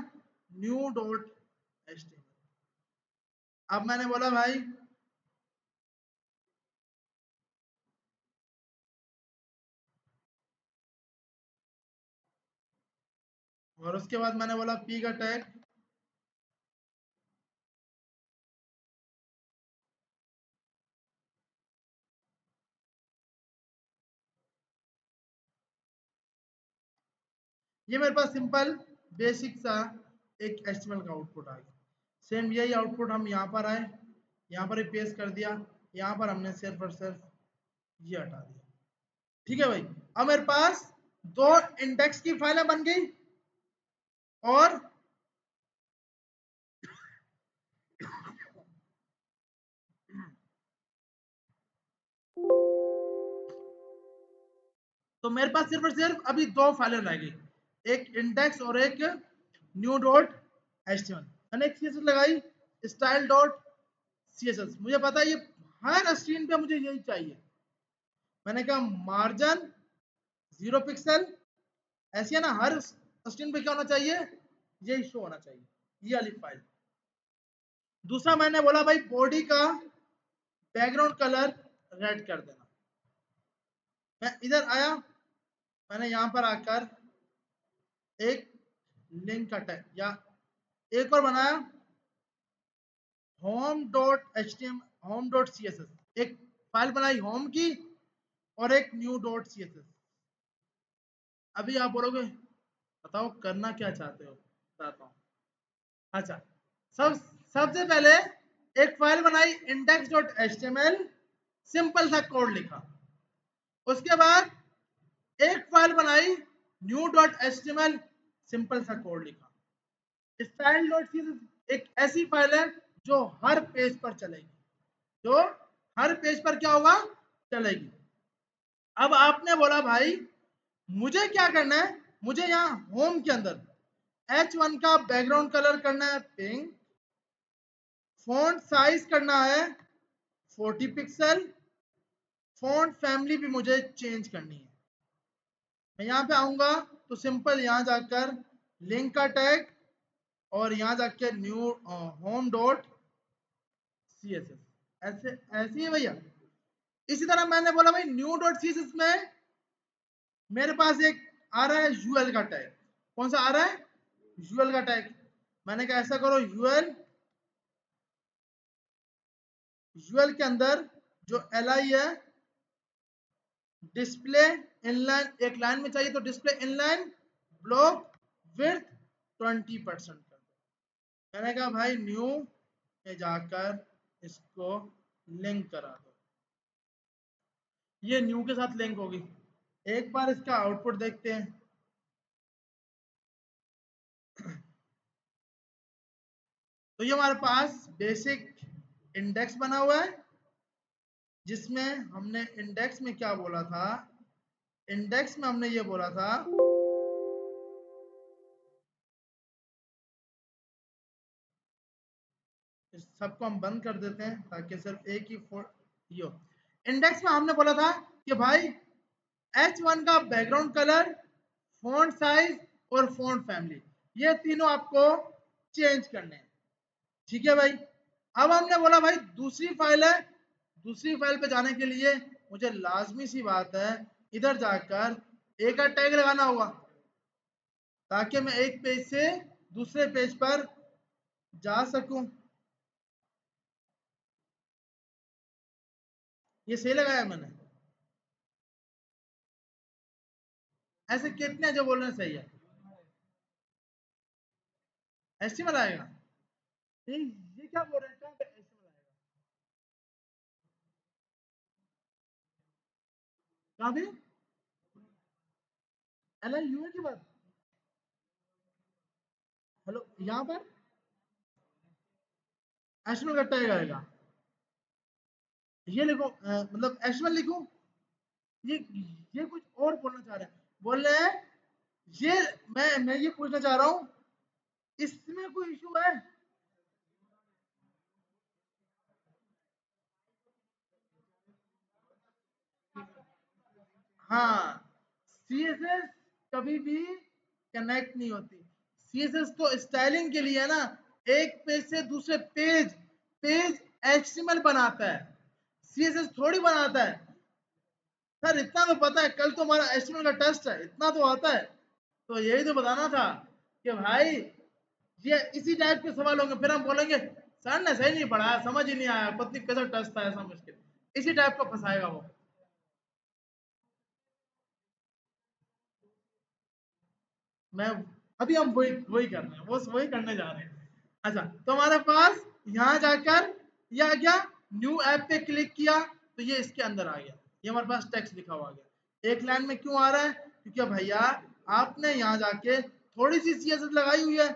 Speaker 1: new dot H T M. अब मैंने बोला भाई और उसके बाद मैंने बोला पी का टैग, ये मेरे पास सिंपल बेसिक सा एक एचटीएमएल का आउटपुट आ गया। सेम यही आउटपुट हम यहाँ पर आए, यहाँ पर ही पेस्ट कर दिया, यहाँ पर हमने सिर्फ और सिर्फ ये हटा दिया। ठीक है भाई, अब मेरे पास 2 इंडेक्स की फाइलें बन गई और तो मेरे पास सिर्फ और सिर्फ अभी 2 फाइलें रह गई, एक इंडेक्स और एक न्यू डॉट एचटीएमएल। मैंने एक चीज लगाई स्टाइल डॉट सीएसएस। मुझे पता है ये हर स्क्रीन पे मुझे यही चाहिए। मैंने कहा मार्जिन 0 पिक्सल, ऐसी है ना, हर स्क्रीन पे क्या होना चाहिए, यही शो होना चाहिए, ये वाली फाइल। दूसरा मैंने बोला भाई बॉडी का बैकग्राउंड कलर रेड कर देना। मैं इधर आया, मैंने यहां पर आकर एक लिंक का टैग या एक और बनाया home dot H T M, home dot C S S. एक फाइल बनाई होम की और एक new dot C S S. अभी आप बोलोगे बताओ करना क्या चाहते हो, बताता हूँ। अच्छा, सब सबसे पहले एक फाइल बनाई index dot H T M L, simple सा कोड लिखा। उसके बाद एक फाइल बनाई new dot H T M L, simple सा कोड लिखा। स्टाइल डॉट सी एक ऐसी फाइल है जो हर पेज पर चलेगी, जो हर पेज पर क्या होगा, चलेगी। अब आपने बोला भाई मुझे क्या करना है, मुझे यहाँ होम के अंदर H1 का बैकग्राउंड कलर करना है पिंक, फॉन्ट साइज करना है 40 पिक्सल, फॉन्ट फैमिली भी मुझे चेंज करनी है। मैं यहाँ पे आऊंगा तो सिंपल यहाँ जाकर लिंक का टैग और यहाँ जाकर new home dot C S S, ऐसे ऐसे ही भैया। इसी तरह मैंने बोला भाई new dot C S S में मेरे पास एक आ रहा है यूएल का टैग। कौन सा आ रहा है, यूएल का टैग। मैंने कहा ऐसा करो यूएल, यूएल के अंदर जो एल आई है डिस्प्ले इनलाइन, एक लाइन में चाहिए तो डिस्प्ले इनलाइन ब्लॉक विड्थ 20% कर दो। मैंने कहा भाई न्यू में जाकर इसको लिंक करा दो, ये न्यू के साथ लिंक होगी। एक बार इसका आउटपुट देखते हैं। तो ये हमारे पास बेसिक इंडेक्स बना हुआ है, जिसमें हमने इंडेक्स में क्या बोला था, इंडेक्स में हमने ये बोला था इस सबको हम बंद कर देते हैं ताकि सिर्फ एक ही ये हो। इंडेक्स में हमने बोला था कि भाई H1 का बैकग्राउंड कलर, फॉन्ट साइज और फॉन्ट फैमिली, ये तीनों आपको चेंज करने हैं। ठीक है भाई, अब हमने बोला भाई दूसरी फाइल है, दूसरी फाइल पे जाने के लिए मुझे लाजमी सी बात है इधर जाकर एक का टैग लगाना होगा, ताकि मैं एक पेज से दूसरे पेज पर जा सकूं। ये सही लगाया मैंने, ऐसे कितने जो बोल रहे हैं सही है। HTML आएगा। ये क्या बोल रहे हैं, कहाँ पे HTML आएगा, कहाँ पे LIUA की बात, हेलो यहाँ पर HTML का टैग आएगा। ये लिखो मतलब HTML लिखो, ये ये कुछ और बोलना चाह रहे हैं, बोल रहे हैं ये, मैं ये पूछना चाह रहा हूँ, इसमें कोई इशू है? हाँ, CSS कभी भी कनेक्ट नहीं होती। CSS तो स्टाइलिंग के लिए है ना, एक पेज से दूसरे पेज HTML बनाता है, CSS थोड़ी बनाता है। सर इतना तो पता है, कल तो हमारा HTML का टेस्ट है, इतना तो आता है। तो यही तो बताना था कि भाई ये इसी टाइप के सवाल होंगे, फिर हम बोलेंगे सर ने सही नहीं पढ़ाया, समझ ही नहीं आया, पत्नी कैसा टेस्ट था ऐसा मुश्किल, इसी टाइप का फंसाएगा वो। मैं अभी हम वही वही कर रहे हैं, वो वही करने जा रहे हैं। अच्छा, तो हमारे पास यहाँ जाकर ये आ गया, न्यू ऐप पे क्लिक किया तो ये इसके अंदर आ गया, ये हमारे पास टेक्स्ट लिखा हुआ आ गया। एक लाइन में क्यों आ रहा है, क्योंकि भैया आपने यहाँ जाके थोड़ी सी CSS लगाई हुई है,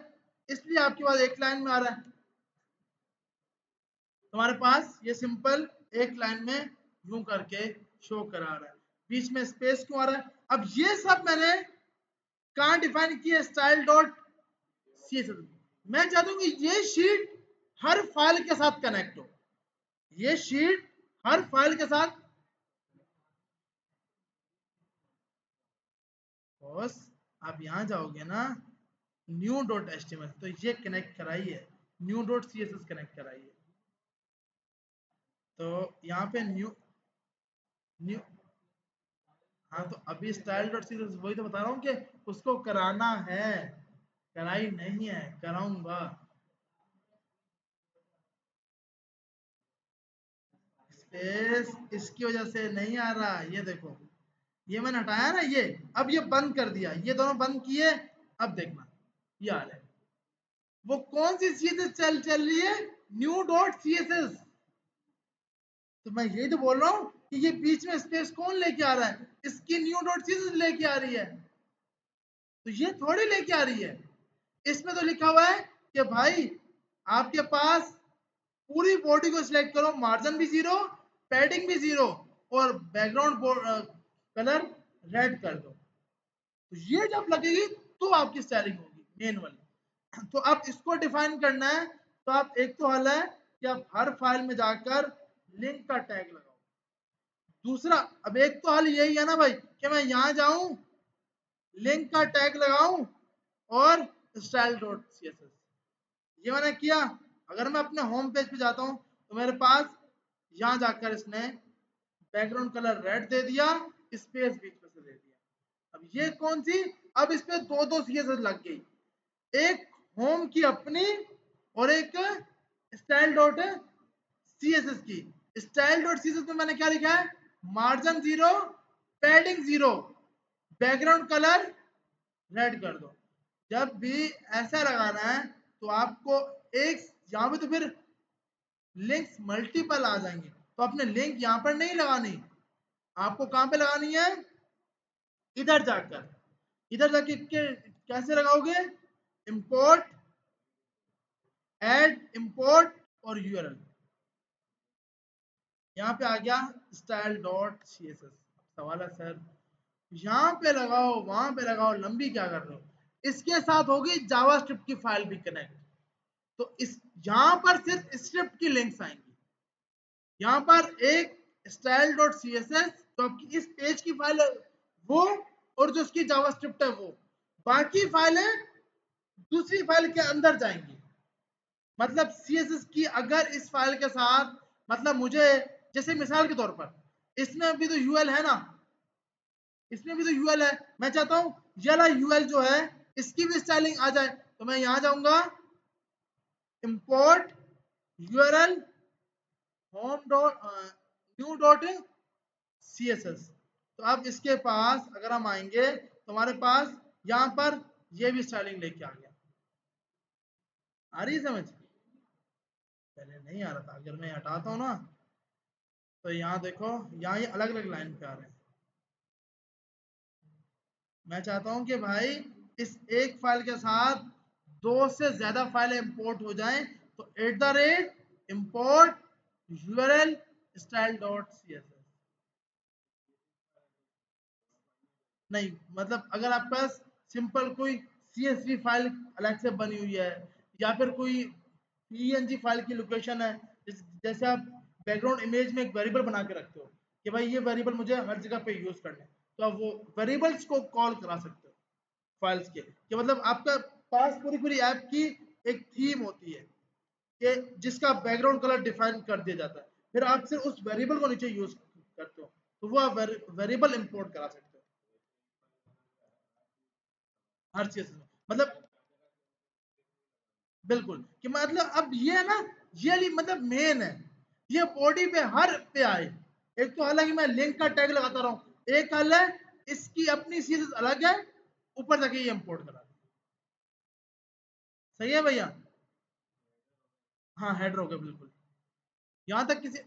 Speaker 1: इसलिए आपके पास एक लाइन में आ रहा है। तुम्हारे पास ये सिंपल एक लाइन में यूं करके शो करा रहा है, बीच में स्पेस क्यों आ रहा है? अब ये सब मैंने कहाँ डिफाइन किया, स्टाइल डॉट CSS। मैं चाहता हूँ कि ये शीट हर फाइल के साथ कनेक्ट हो, ये शीट हर फाइल के साथ। बॉस आप यहाँ जाओगे ना, न्यू डॉट HTML, तो ये कनेक्ट कराइए, न्यू डॉट CSS कनेक्ट कराइए। तो यहाँ पे न्यू न्यू हाँ, तो अभी स्टाइल डॉट CSS वही तो बता रहा हूँ कि उसको कराना है, कराई नहीं है, कराऊंगा। स्पेस इसकी वजह से नहीं आ रहा, ये देखो, ये मैंने हटाया ना, ये अब ये बंद कर दिया, ये दोनों बंद किए, अब देखना ये आ रहा है। वो कौन सी CSS चल रही है, न्यू डॉट CSS। तो मैं यही तो बोल रहा हूँ कि ये बीच में स्पेस कौन लेके आ रहा है, इसकी न्यू डॉट CSS लेके आ रही है, तो ये थोड़ी लेके आ रही है। इसमें तो लिखा हुआ है कि भाई आपके पास पूरी बॉडी को सिलेक्ट करो, मार्जिन भी जीरो, पैडिंग भी जीरो, और बैकग्राउंड कलर रेड कर दो। तो ये जब लगेगी तो आपकी स्टाइलिंग होगी मेन वाली। तो आप इसको डिफाइन करना है, तो आप एक तो हल है कि आप हर फाइल में जाकर लिंक का टैग लगाओ। दूसरा, अब एक तो हल यही है ना भाई कि मैं यहाँ जाऊं, लिंक का टैग लगाऊं और स्टाइल डॉट CSS, ये मैंने किया। अगर मैं अपने होम पेज पे जाता हूं तो मेरे पास यहाँ जाकर इसने बैकग्राउंड कलर रेड दे दिया, स्पेस बीच में से दे दिया। अब ये कौन सी, अब इस पे दो दो CSS लग गई, एक होम की अपनी और एक स्टाइल डॉट CSS की। स्टाइल डॉट CSS में मैंने क्या लिखा है, margin zero, padding zero, background colour red कर दो। जब भी ऐसा लगाना है तो आपको एक यहाँ पे तो फिर लिंक्स मल्टीपल आ जाएंगे, तो आपने लिंक यहाँ पर नहीं लगानी, आपको कहाँ पे लगानी है, इधर जाकर, इधर जाके कैसे लगाओगे, इंपोर्ट, ऐड इंपोर्ट और URL, यहाँ पे आ गया स्टाइल डॉट CSS। सवाल है सर यहाँ पे लगाओ वहां पे लगाओ, लंबी क्या कर रहे हो, इसके साथ होगी जावास्क्रिप्ट की फाइल भी कनेक्ट, तो इस यहाँ पर सिर्फ स्क्रिप्ट की लिंक्स आएंगी, यहाँ पर एक स्टाइल डॉट CSS तो आपकी इस पेज की फाइल है वो, और जो उसकी जावास्क्रिप्ट है वो, बाकी फाइलें दूसरी फाइल के अंदर जाएंगी। मतलब CSS की अगर इस फाइल के साथ, मतलब मुझे, जैसे मिसाल के तौर पर इसमें भी तो UL है ना, इसमें भी तो UL है, मैं चाहता हूं ये वाला UL जो है इसकी भी स्टाइलिंग आ जाए, तो मैं यहां जाऊंगा, import URL home dot new dot CSS। तो अब इसके पास अगर हम आएंगे तो हमारे पास यहाँ पर ये भी स्टाइलिंग लेके आ गया। आ रही है समझ? पहले नहीं आ रहा था, अगर मैं हटाता हूँ ना तो यहाँ देखो, यहाँ ये अलग अलग लाइन पे आ रहे हैं। मैं चाहता हूँ कि भाई इस एक फाइल के साथ दो से ज्यादा फाइलें इंपोर्ट हो जाएं, तो @import url style.css। नहीं, मतलब अगर आपके पास सिंपल कोई CSV फाइल अलग से बनी हुई है, या फिर कोई PNG फाइल की लोकेशन है, जैसे आप बैकग्राउंड इमेज में एक वेरिएबल बना के रखते हो कि भाई ये वेरिएबल मुझे हर जगह पे यूज करना है, तो आप वो वेरिएबल्स को कॉल करा सकते हो फाइल्स के, कि मतलब आपका पास पूरी पूरी ऐप की एक थीम होती है कि जिसका बैकग्राउंड कलर डिफाइन कर दिया जाता है, फिर आप सिर्फ उस वेरिएबल को नीचे यूज करते हो, तो वो आप वेरिएबल इंपोर्ट करा सकते हो हर चीज में। मतलब बिल्कुल, कि मतलब अब ये है ना, ये मतलब मेन है, ये बॉडी पे हर पे आए। एक तो हालांकि मैं लिंक का टैग लगाता रहा हूँ, एक हल है इसकी अपनी सीरीज अलग है, ऊपर जाके ये इंपोर्ट करा। सही है भैया? हाँ, हेडर हो गया बिल्कुल। यहाँ तक किसी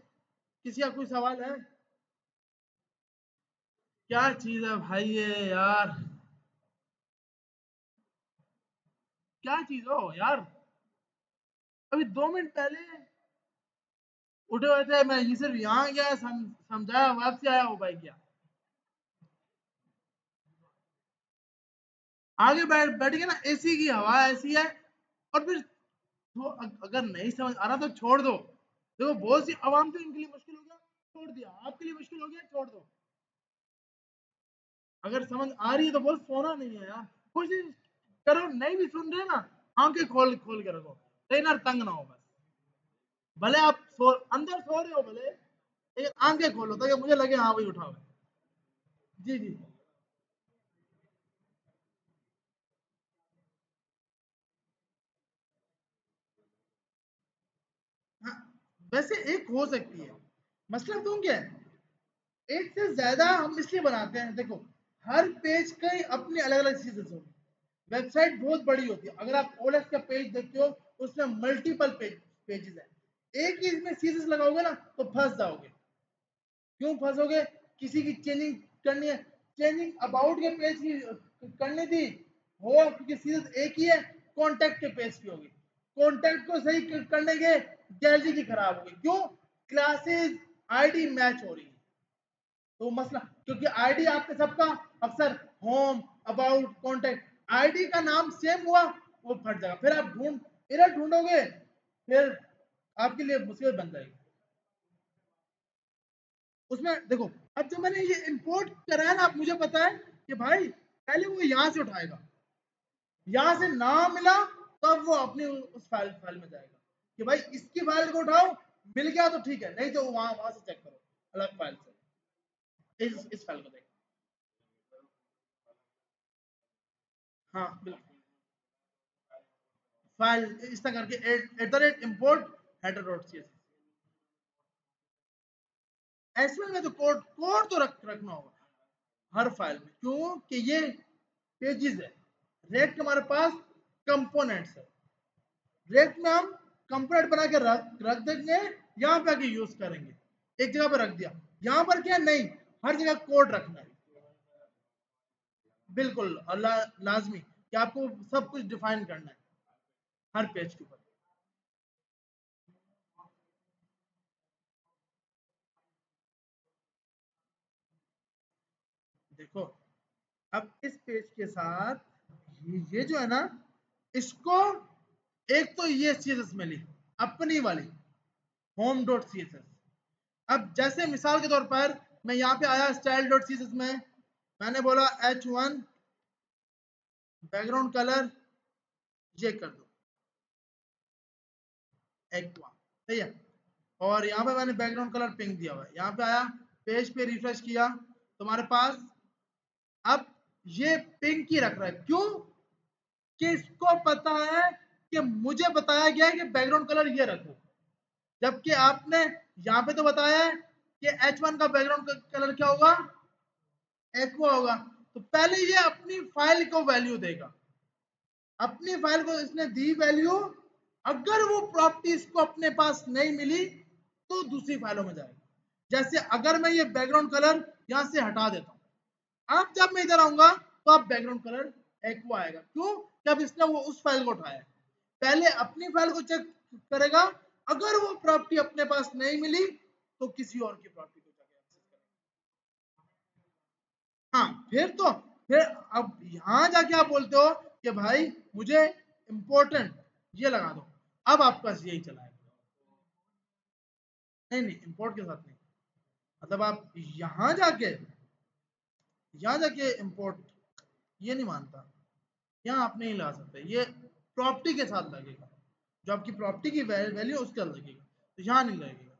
Speaker 1: किसी का कोई सवाल है? क्या चीज है भाई ये यार, क्या चीज हो यार, अभी 2 मिनट पहले उठे हुए थे, मैं ये सिर्फ यहाँ गया समझाया, वापसी आया हो भाई क्या, आगे बैठ के ना, एसी की हवा ऐसी है। और फिर तो अगर नहीं समझ आ रहा तो छोड़ दो, देखो बहुत सी आवाम, तो इनके लिए मुश्किल हो गया, छोड़ दिया, आपके लिए मुश्किल हो गया, छोड़ दो। अगर समझ आ रही है तो बहुत, सोना नहीं है यार, कोशिश करो, नहीं भी सुन रहे ना, आंखें खोल खोल के रखो, कहीं ना तंग ना हो बस। भले आप अंदर सो रहे हो भले, लेकिन आंखें खोलो ताकि मुझे लगे हाँ भाई उठाओ। जी जी। हाँ, वैसे एक हो सकती है, मसला तुम क्या है, एक से ज्यादा हम इसलिए बनाते हैं, देखो हर पेज के अपने अलग अलग चीजें होंगी, वेबसाइट बहुत बड़ी होती है, अगर आप OLX का पेज देखते हो उसमें मल्टीपल पेजेस है, एक ही इसमें सीरीज लगाओगे ना तो फंस जाओगे। क्यों फंसोगे? किसी की चेंजिंग करनी है, चेंजिंग अबाउट के पेज की करनी थी, हो क्योंकि सीरीज एक ही है, कॉन्टैक्ट के पेज की होगी, कॉन्टैक्ट को सही करने के गैलरी की खराब होगी, क्यों? क्लासेस आईडी मैच हो रही है, तो मसला, क्योंकि आईडी आपके सबका अक्सर होम, अबाउट, कॉन्टैक्ट, आईडी का नाम सेम हुआ, वो फट जाएगा, फिर आप एरर ढूंढोगे, फिर आपके लिए मुसीबत बन जाएगी। उसमें देखो, अब जो मैंने ये इंपोर्ट करा है ना, आप मुझे पता है कि भाई पहले वो यहां से उठाएगा, यहां से ना मिला तब वो अपनी उस फाइल में जाएगा कि भाई इसकी फाइल को उठाओ, मिल गया तो ठीक है, नहीं तो वहां वहां से चेक करो अलग फाइल से, इस फाइल को देखो। हाँ बिल्कुल, फाइल इस तरह करके @import header.css, ऐसे में तो कोड तो रखना होगा हर फाइल में, क्यों कि ये पेजेस है, रेक्ट हमारे पास कंपोनेंट्स है, रेक्ट में हम कंपोनेंट बना के रख देंगे, यहाँ पे आके यूज करेंगे, एक जगह पे रख दिया, यहाँ पर क्या नहीं, हर जगह कोड रखना है, बिल्कुल लाजमी कि आपको सब कुछ डिफाइन करना है हर पेज के ऊपर। देखो, अब इस पेज के साथ ये जो है ना, इसको एक तो ये CSS मिली अपनी वाली home.css। अब जैसे मिसाल के तौर पर मैं यहाँ पे आया style.css में, मैंने बोला H1 बैकग्राउंड कलर ये कर दो एक्वा, सही है, और यहाँ पे मैंने बैकग्राउंड कलर पिंक दिया हुआ है, यहाँ पे आया, पेज पे रिफ्रेश किया, तुम्हारे पास अब ये पिंक ही रख रहा है, क्यों कि इसको पता है कि मुझे बताया गया है कि बैकग्राउंड कलर ये रखो, जबकि आपने यहाँ पे तो बताया है कि H1 का बैकग्राउंड कलर क्या होगा, एक्वा होगा, तो पहले ये अपनी फाइल को वैल्यू देगा, अपनी फाइल को इसने दी वैल्यू, अगर वो प्रॉपर्टी इसको अपने पास नहीं मिली तो दूसरी फाइलों में जाएगा। जैसे अगर मैं ये बैकग्राउंड कलर यहां से हटा देता हूं, अब जब मैं इधर आऊंगा तो अब बैकग्राउंड कलर एक्वा आएगा। क्यों? जब इसने वो उस फाइल को उठाया, पहले अपनी फाइल को चेक करेगा, अगर वो प्रॉपर्टी अपने पास नहीं मिली तो किसी और की प्रॉपर्टी को जाके एक्सेस करेगा। हाँ, फिर अब यहां जाके आप बोलते हो कि भाई मुझे इंपॉर्टेंट ये लगा दो, अब आपके पास यही चलाएगा। नहीं नहीं, इंपोर्ट के साथ नहीं, मतलब आप यहां जाके इंपोर्ट ये नहीं मानता, यहाँ आप नहीं ला सकते, ये प्रॉपर्टी के साथ लगेगा, जो आपकी प्रॉपर्टी की वैल्यू उसके साथ लगेगा, तो यहाँ नहीं लगेगा।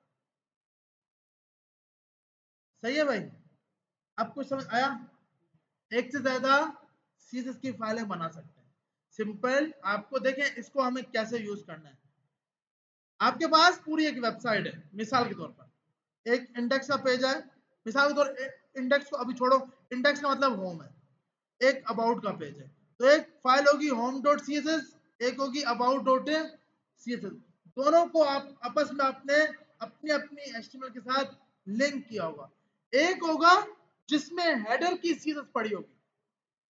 Speaker 1: सही है भाई? अब कुछ समझ आया? एक से ज्यादा सीएसएस की फाइलें बना सकते हैं, सिंपल। आपको देखें इसको हमें कैसे यूज करना है। आपके पास पूरी एक वेबसाइट है, मिसाल के तौर पर एक इंडेक्स का पेज है, मिसाल के तौर, इंडेक्स को अभी छोड़ो, इंडेक्स का मतलब होम है, एक अबाउट का पेज है, तो एक फाइल होगी home dot C S S, एक होगी about dot C S S. दोनों को आप आपस में आपने अपनी अपनी एचटीएमएल के साथ लिंक किया होगा। एक होगा जिसमें हेडर की सीएसएस पड़ी होगी,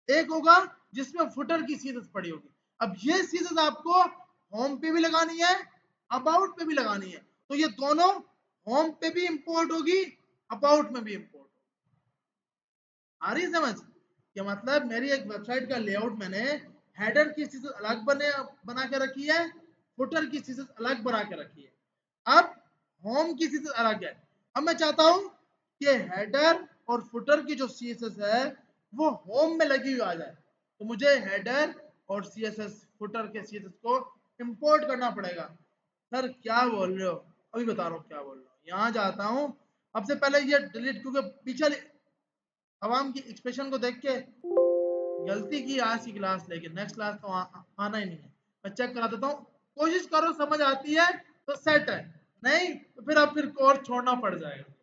Speaker 1: एक होगा जिसमें फुटर की सीएसएस पड़ी होगी। अब ये सीएसएस आपको होम पे भी लगानी है, अबाउट पे भी लगानी है, तो ये दोनों होम पे भी इंपोर्ट होगी, अबाउट में भी इंपोर्ट होगी। आ रही समझ? क्या मतलब, मेरी एक वेबसाइट का लेआउट मैंने हेडर की चीजें अलग बना के रखी है, फुटर की चीजें अलग बना के रखी है, अब होम की चीजें अलग है। अब मैं चाहता हूं कि हेडर और फुटर की जो सीएसएस है वो होम में लगी हुई आ जाए, तो मुझे हेडर और सीएसएस फुटर के सीएसएस को इंपोर्ट करना पड़ेगा। सर क्या बोल रहे हो? अभी बता रहा हूँ क्या बोल रहा हूँ। यहाँ जाता हूँ, सबसे पहले ये डिलीट, क्योंकि पीछे आवाम की एक्सप्रेशन को देख के गलती की आज की क्लास, लेकिन नेक्स्ट क्लास तो आना ही नहीं है। मैं चेक करा देता हूँ, कोशिश करो, समझ आती है तो सेट है, नहीं तो फिर अब फिर कोर्स छोड़ना पड़ जाएगा।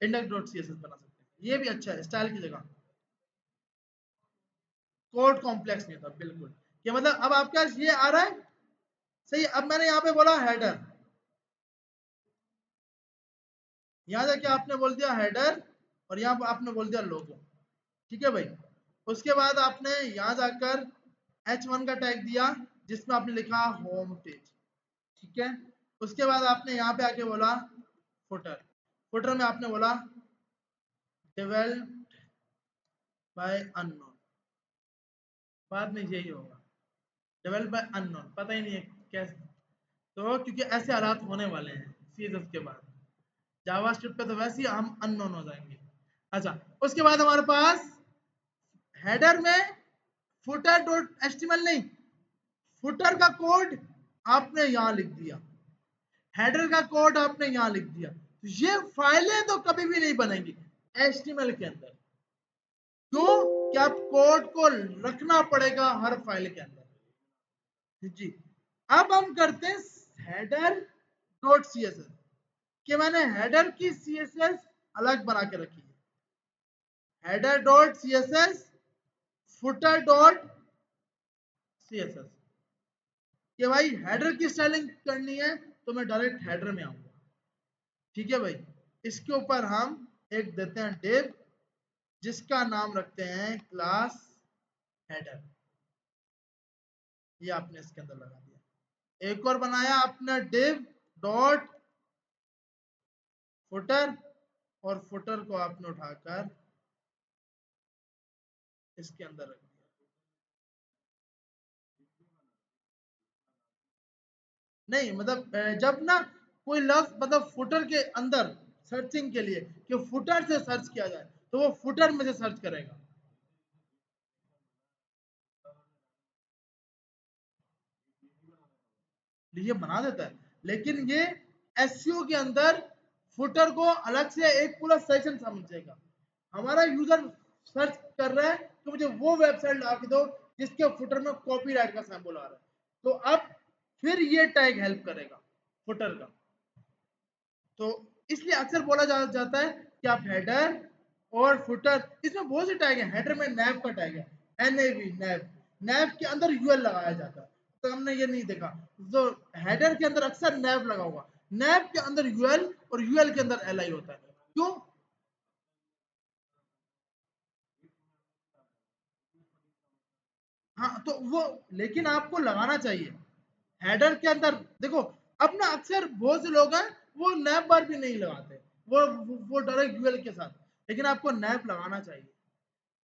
Speaker 1: Index dot C S S बना सकते हैं, ये भी अच्छा है स्टाइल की जगह। कोड कॉम्प्लेक्स नहीं था बिल्कुल, कि मतलब अब आपके पास ये आ रहा है सही। अब मैंने यहाँ पे बोला हेडर, यहाँ जाके आपने बोल दिया हेडर, और यहाँ पर आपने बोल दिया लोगो, ठीक है भाई। उसके बाद आपने यहाँ जाकर H1 का टैग दिया जिसमें आपने लिखा होम पेज, ठीक है। उसके बाद आपने यहाँ पे आके बोला फुटर, फुटर में आपने बोला डेवलप्ड बाय अननोन, बाद में यही होगा डेवलप बाय अननोन, पता ही नहीं है कैसे, तो क्योंकि ऐसे हालात होने वाले हैं सीजन के बाद, जावास्क्रिप्ट पे तो वैसे ही हम अननोन हो जाएंगे। अच्छा, उसके बाद हमारे पास हेडर में फुटर डॉट एचटीएमएल नहीं, फुटर का कोड आपने यहां लिख दिया, हेडर का कोड आपने यहां लिख दिया, तो ये फाइलें तो कभी भी नहीं बनेंगी एचटीएमएल के अंदर। क्यों? कि आप कोड को रखना पड़ेगा हर फाइल के अंदर जी। अब हम करते हैं header dot C S S, कि मैंने हेडर की सीएसएस अलग बना के रखी है, header dot C S S, footer dot C S S, कि भाई हेडर की स्टाइलिंग करनी है तो मैं डायरेक्ट हेडर में आऊंगा, ठीक है भाई। इसके ऊपर हम एक देते हैं डिव, जिसका नाम रखते हैं क्लास हेडर, ये आपने इसके अंदर लगा दिया। एक और बनाया आपने डिव डॉट फुटर, और फुटर को आपने उठाकर इसके अंदर रख दिया। नहीं मतलब जब ना कोई लफ्ज मतलब फुटर के अंदर सर्चिंग के लिए कि फुटर से सर्च किया जाए, तो वो फुटर में से सर्च करेगा। ये बना देता है, लेकिन ये एसईओ के अंदर फुटर को अलग से एक पूरा सेक्शन समझेगा। हमारा यूजर सर्च कर रहा है कि मुझे वो वेबसाइट ला के दो जिसके फुटर में कॉपीराइट का सैंपल आ रहा है, तो अब फिर ये टैग हेल्प करेगा फुटर का। तो इसलिए अक्सर बोला जाता है कि आप हेडर और फुटर, इसमें बहुत से टैग हैं। हेडर में नैव का टैग है, NAV नैव, नैव के अंदर यूएल लगाया जाता है, सामने ये नहीं देखा, जो हेडर के अंदर अक्सर नैव लगा होगा, नैव के अंदर यूएल और यूएल के अंदर एलआई होता है। क्यों? हाँ तो वो, लेकिन आपको लगाना चाहिए हेडर के अंदर। देखो अब ना अक्सर बहुत से लोग हैं वो नैप बार भी नहीं लगाते, वो डायरेक्ट यूएल के साथ, लेकिन आपको नैप लगाना चाहिए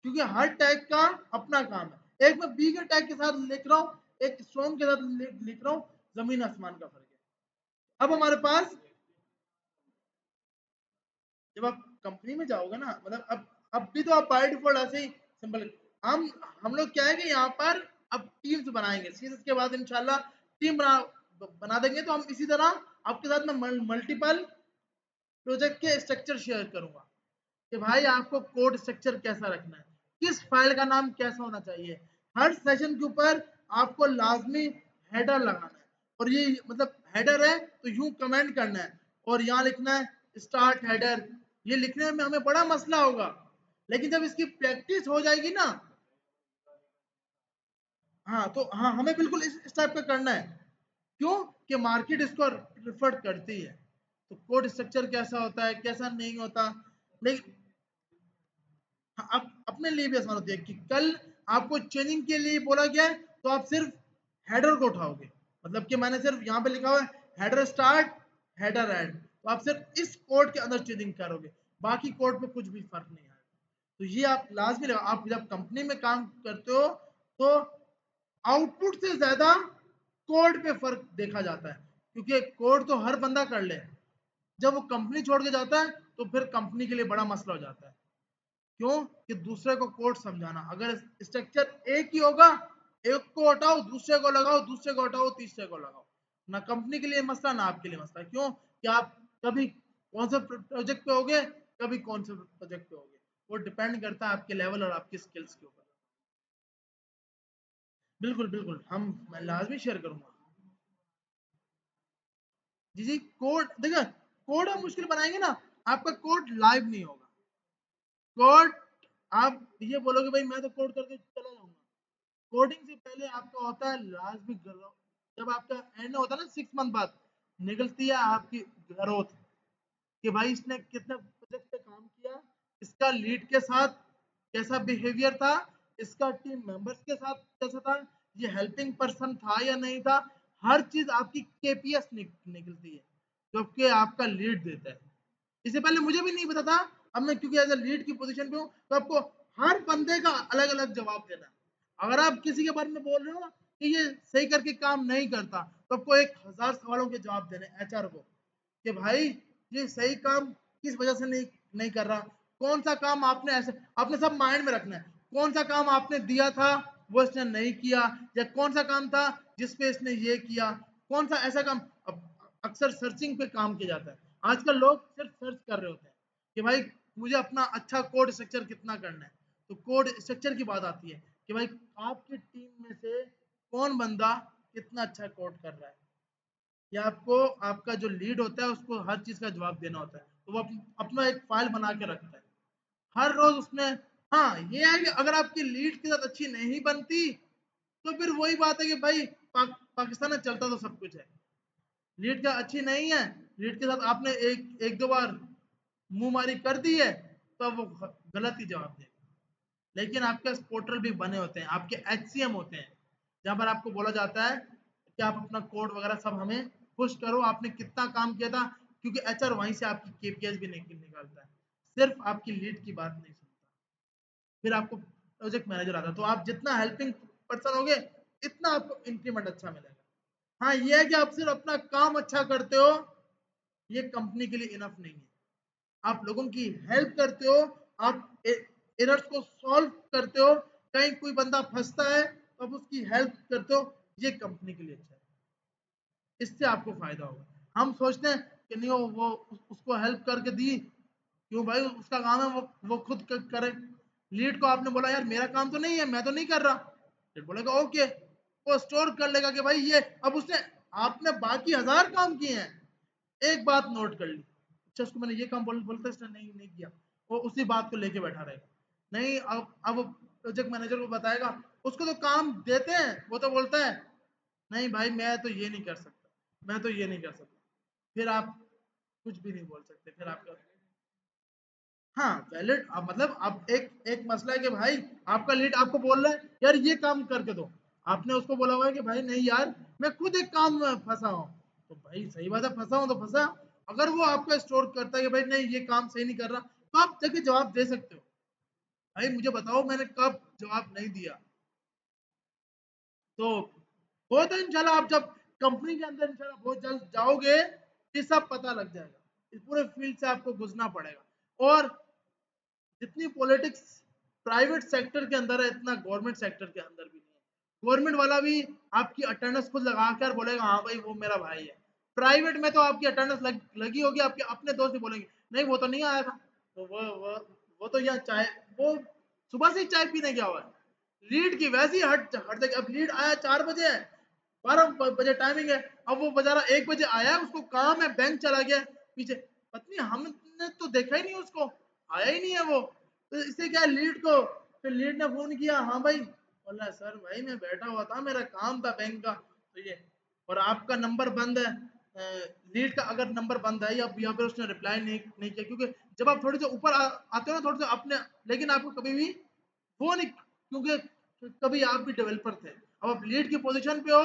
Speaker 1: क्योंकि हर टैग का अपना काम है। एक मैं बी के टैग के साथ लिख रहा हूँ, एक स्ट्रॉन्ग के साथ लिख रहा हूँ, जमीन आसमान का फर्क है। अब हमारे पास जब आप कंपनी में जाओगे ना, मतलब अब भी तो आप बाय डिफॉल्ट ऐसे ही सिंपल, हम लोग क्या है कि यहाँ पर अब टीम्स बनाएंगे, सीरीज के बाद इंशाल्लाह टीम बना देंगे। तो हम इसी तरह आपके साथ में मल्टीपल प्रोजेक्ट के स्ट्रक्चर शेयर करूंगा कि भाई आपको कोड स्ट्रक्चर कैसा रखना है, किस फाइल का नाम कैसा होना चाहिए, हर सेशन के ऊपर आपको लाजमी हेडर लगाना है। और ये मतलब हेडर है तो यूं कमेंट करना है और यहाँ लिखना है स्टार्ट हेडर। ये लिखने में हमें बड़ा मसला होगा, लेकिन जब इसकी प्रैक्टिस हो जाएगी ना, हाँ तो हाँ हमें बिल्कुल इस टाइप का करना है। क्यों? कि मार्केट इसको प्रिफर करती है। तो कोड स्ट्रक्चर कैसा होता है कैसा नहीं होता, लेकिन हाँ, आप अपने लिए भी आसान होती है कि कल आपको चेंजिंग के लिए बोला गया है तो आप सिर्फ हेडर को उठाओगे, मतलब कि मैंने सिर्फ यहाँ पे लिखा हुआ है हेडर स्टार्ट हेडर एंड, तो आप सिर्फ इस कोड के अंदर चेंजिंग करोगे, बाकी कोड पे कुछ भी फर्क नहीं आएगा। तो ये आप लाजमी लगा, आप जब कंपनी में काम करते हो तो आउटपुट से ज्यादा कोड पे फर्क देखा जाता है, क्योंकि कोड तो हर बंदा कर ले, जब वो कंपनी छोड़ के जाता है तो फिर कंपनी के लिए बड़ा मसला हो जाता है। क्यों? कि दूसरे को कोड समझाना, अगर स्ट्रक्चर एक ही होगा, एक को हटाओ दूसरे को लगाओ, दूसरे को हटाओ तीसरे को लगाओ, ना कंपनी के लिए मसला ना आपके लिए मसला। क्यों? कि आप कभी कौन से प्रोजेक्ट पे होगे, कभी कौन से प्रोजेक्ट पे होगे, वो डिपेंड करता है आपके लेवल और आपकी स्किल्स के ऊपर। बिल्कुल बिल्कुल, हम मैं लाजमी शेयर करूंगा। जी जी, कोड देखो, कोड हम मुश्किल बनाएंगे ना, आपका कोड लाइव नहीं होगा। कोड आप ये बोलोगे भाई मैं तो कोड करके चला जाऊंगा, कोडिंग से पहले आपका होता है लाजमी ग्रोथ। जब आपका एंड होता है ना 6 मंथ बाद, निकलती है आपकी ग्रोथ, कि भाई इसने कितने प्रोजेक्ट पे काम किया, इसका लीड के साथ कैसा बिहेवियर था, इसका टीम मेंबर्स के साथ कैसा था, ये हेल्पिंग पर्सन था या नहीं था। हर चीज आपकी केपीएस निकलती है जो कि आपका लीड देता है। इससे पहले मुझे भी नहीं पता था, अब मैं क्योंकि एज ए लीड की पोजीशन पे हूँ तो आपको हर बंदे का अलग अलग जवाब देना है। अगर आप किसी के बारे में बोल रहे हो कि ये सही करके काम नहीं करता, तो आपको 1000 सवालों के जवाब देने एचआर को, कि भाई ये सही काम किस वजह से नहीं कर रहा, कौन सा काम आपने ऐसे, आपने सब माइंड में रखना है, कौन सा काम आपने दिया था वो इसने नहीं किया, या कौन सा काम था जिसपे इसने ये किया, कौन सा ऐसा काम। अब अक्सर सर्चिंग पे काम किया जाता है, आजकल लोग सिर्फ सर्च कर रहे होते हैं कि भाई मुझे अपना अच्छा कोड स्ट्रक्चर कितना करना है। तो कोड स्ट्रक्चर की बात आती है कि भाई आपकी टीम में से कौन बंदा कितना अच्छा कोड कर रहा है, या आपको आपका जो लीड होता है उसको हर चीज का जवाब देना होता है, तो वो अपना एक फाइल बना के रखता है हर रोज उसमें। हाँ ये है कि अगर आपकी लीड के साथ अच्छी नहीं बनती तो फिर वही बात है कि भाई पाकिस्तान में चलता तो सब कुछ है, लीड का अच्छी नहीं है, लीड के साथ आपने एक एक दो बार मुंह मारी कर दी है तो वो गलत ही जवाब देगा। लेकिन आपके पोर्टल भी बने होते हैं, आपके एचसीएम होते हैं, जहां पर आपको बोला जाता है कि आप अपना कोड वगैरह सब हमें पुश करो, आपने कितना काम किया था, क्योंकि एचआर वहीं से आपकी केपीएस भी निकालता है, सिर्फ आपकी लीड की बात नहीं सुनता। फिर आपको प्रोजेक्ट मैनेजर आता है, तो आप जितना हेल्पिंग पर्सन होगे इतना आपको इंक्रीमेंट अच्छा मिलेगा। हाँ ये है कि आप सिर्फ अपना काम अच्छा करते हो, ये कंपनी के लिए इनफ नहीं है। आप लोगों की हेल्प करते हो, आप एरर्स को सॉल्व करते हो, कहीं कोई बंदा फंसता है तो आप उसकी हेल्प करते हो, ये कंपनी के लिए अच्छा है, इससे आपको फायदा होगा। हम सोचते हैं कि नहीं वो उसको हेल्प करके दी, क्यों भाई उसका काम है वो खुद करे। लीड को आपने बोला यार मेरा काम तो नहीं है, मैं तो नहीं कर रहा, लीड बोलेगा ओके, वो स्टोर कर लेगा कि भाई ये, अब उसने, आपने बाकी 1000 काम किए हैं, एक बात नोट कर ली, अच्छा उसको मैंने ये काम बोलता इसने नहीं किया, वो उसी बात को लेके बैठा रहेगा। नहीं अब प्रोजेक्ट मैनेजर को बताएगा, उसको तो काम देते हैं वो तो बोलता है नहीं भाई मैं तो ये नहीं कर सकता, मैं तो ये नहीं कर सकता, फिर आप कुछ भी नहीं बोल सकते फिर आपका। हाँ वैलिड, अब मतलब अब एक एक मसला है कि भाई आपका लीड आपको बोल रहा है यार ये काम करके दो, आपने उसको बोला हुआ है कि भाई नहीं यार मैं खुद एक काम में फंसा हूँ, तो भाई सही बात है, फंसा हूँ तो फंसा। अगर वो आपको स्टोर करता है कि भाई नहीं ये काम सही नहीं कर रहा, तो आप जाके जवाब दे सकते हो, भाई मुझे बताओ मैंने कब जवाब नहीं दिया। तो वो तो इंशाल्लाह आप जब कंपनी के अंदर इंशाल्लाह बहुत जल्द जाओगे, ये सब पता लग जाएगा, इस पूरे फील्ड से आपको घुसना पड़ेगा। और जितनी पॉलिटिक्स प्राइवेट सेक्टर के अंदर है इतना गवर्नमेंट सेक्टर के अंदर भी नहीं है। गवर्नमेंट वाला भी आपकी अटेंडेंस खुद लगा कर बोलेगा हाँ भाई वो मेरा भाई है, प्राइवेट में तो आपकी अटेंडेंस लगी होगी, आपके अपने दोस्त ही बोलेंगे नहीं वो तो नहीं आया था, तो वो तो यहाँ चाय, वो सुबह से ही चाय पीने गया हुआ है। लीड की वैसी हट हट जाएगी, अब लीड आया 4 बजे है, 12 बजे टाइमिंग है, अब वो बेचारा 1 बजे आया, उसको काम है बैंक चला गया पीछे, पत्नी हमने तो देखा ही नहीं उसको, आया ही नहीं है वो, तो इससे क्या लीड को, फिर लीड ने फोन किया हाँ भाई, बोला सर भाई मैं बैठा हुआ था मेरा काम था बैंक का, तो ये और आपका नंबर बंद है, लीड का अगर नंबर बंद है या फिर उसने रिप्लाई नहीं किया, क्योंकि जब आप थोड़े से ऊपर आते हो ना थोड़े से अपने, लेकिन आपको कभी भी वो नहीं, क्योंकि कभी आप भी डेवलपर थे, अब आप लीड की पोजीशन पे हो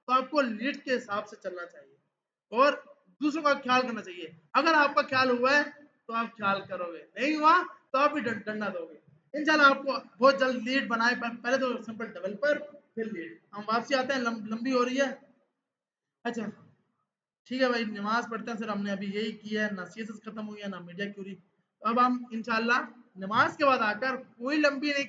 Speaker 1: तो आपको लीड के हिसाब से चलना चाहिए और दूसरों का ख्याल करना चाहिए। अगर आपका ख्याल हुआ है तो आप ख्याल करोगे, नहीं हुआ तो आप भी डंडा दोगे। इंशाल्लाह आपको बहुत जल्द लीड बनाए, पहले तो सिंपल डेवलपर फिर लीड। हम वापसी आते हैं, लंबी हो रही है। अच्छा ठीक है भाई, नमाज पढ़ते हैं, फिर हमने अभी यही किया है, ना सीएसएस खत्म हुई है ना मीडिया क्यूरी, तो अब हम इंशाल्लाह नमाज के बाद आकर कोई लंबी नहीं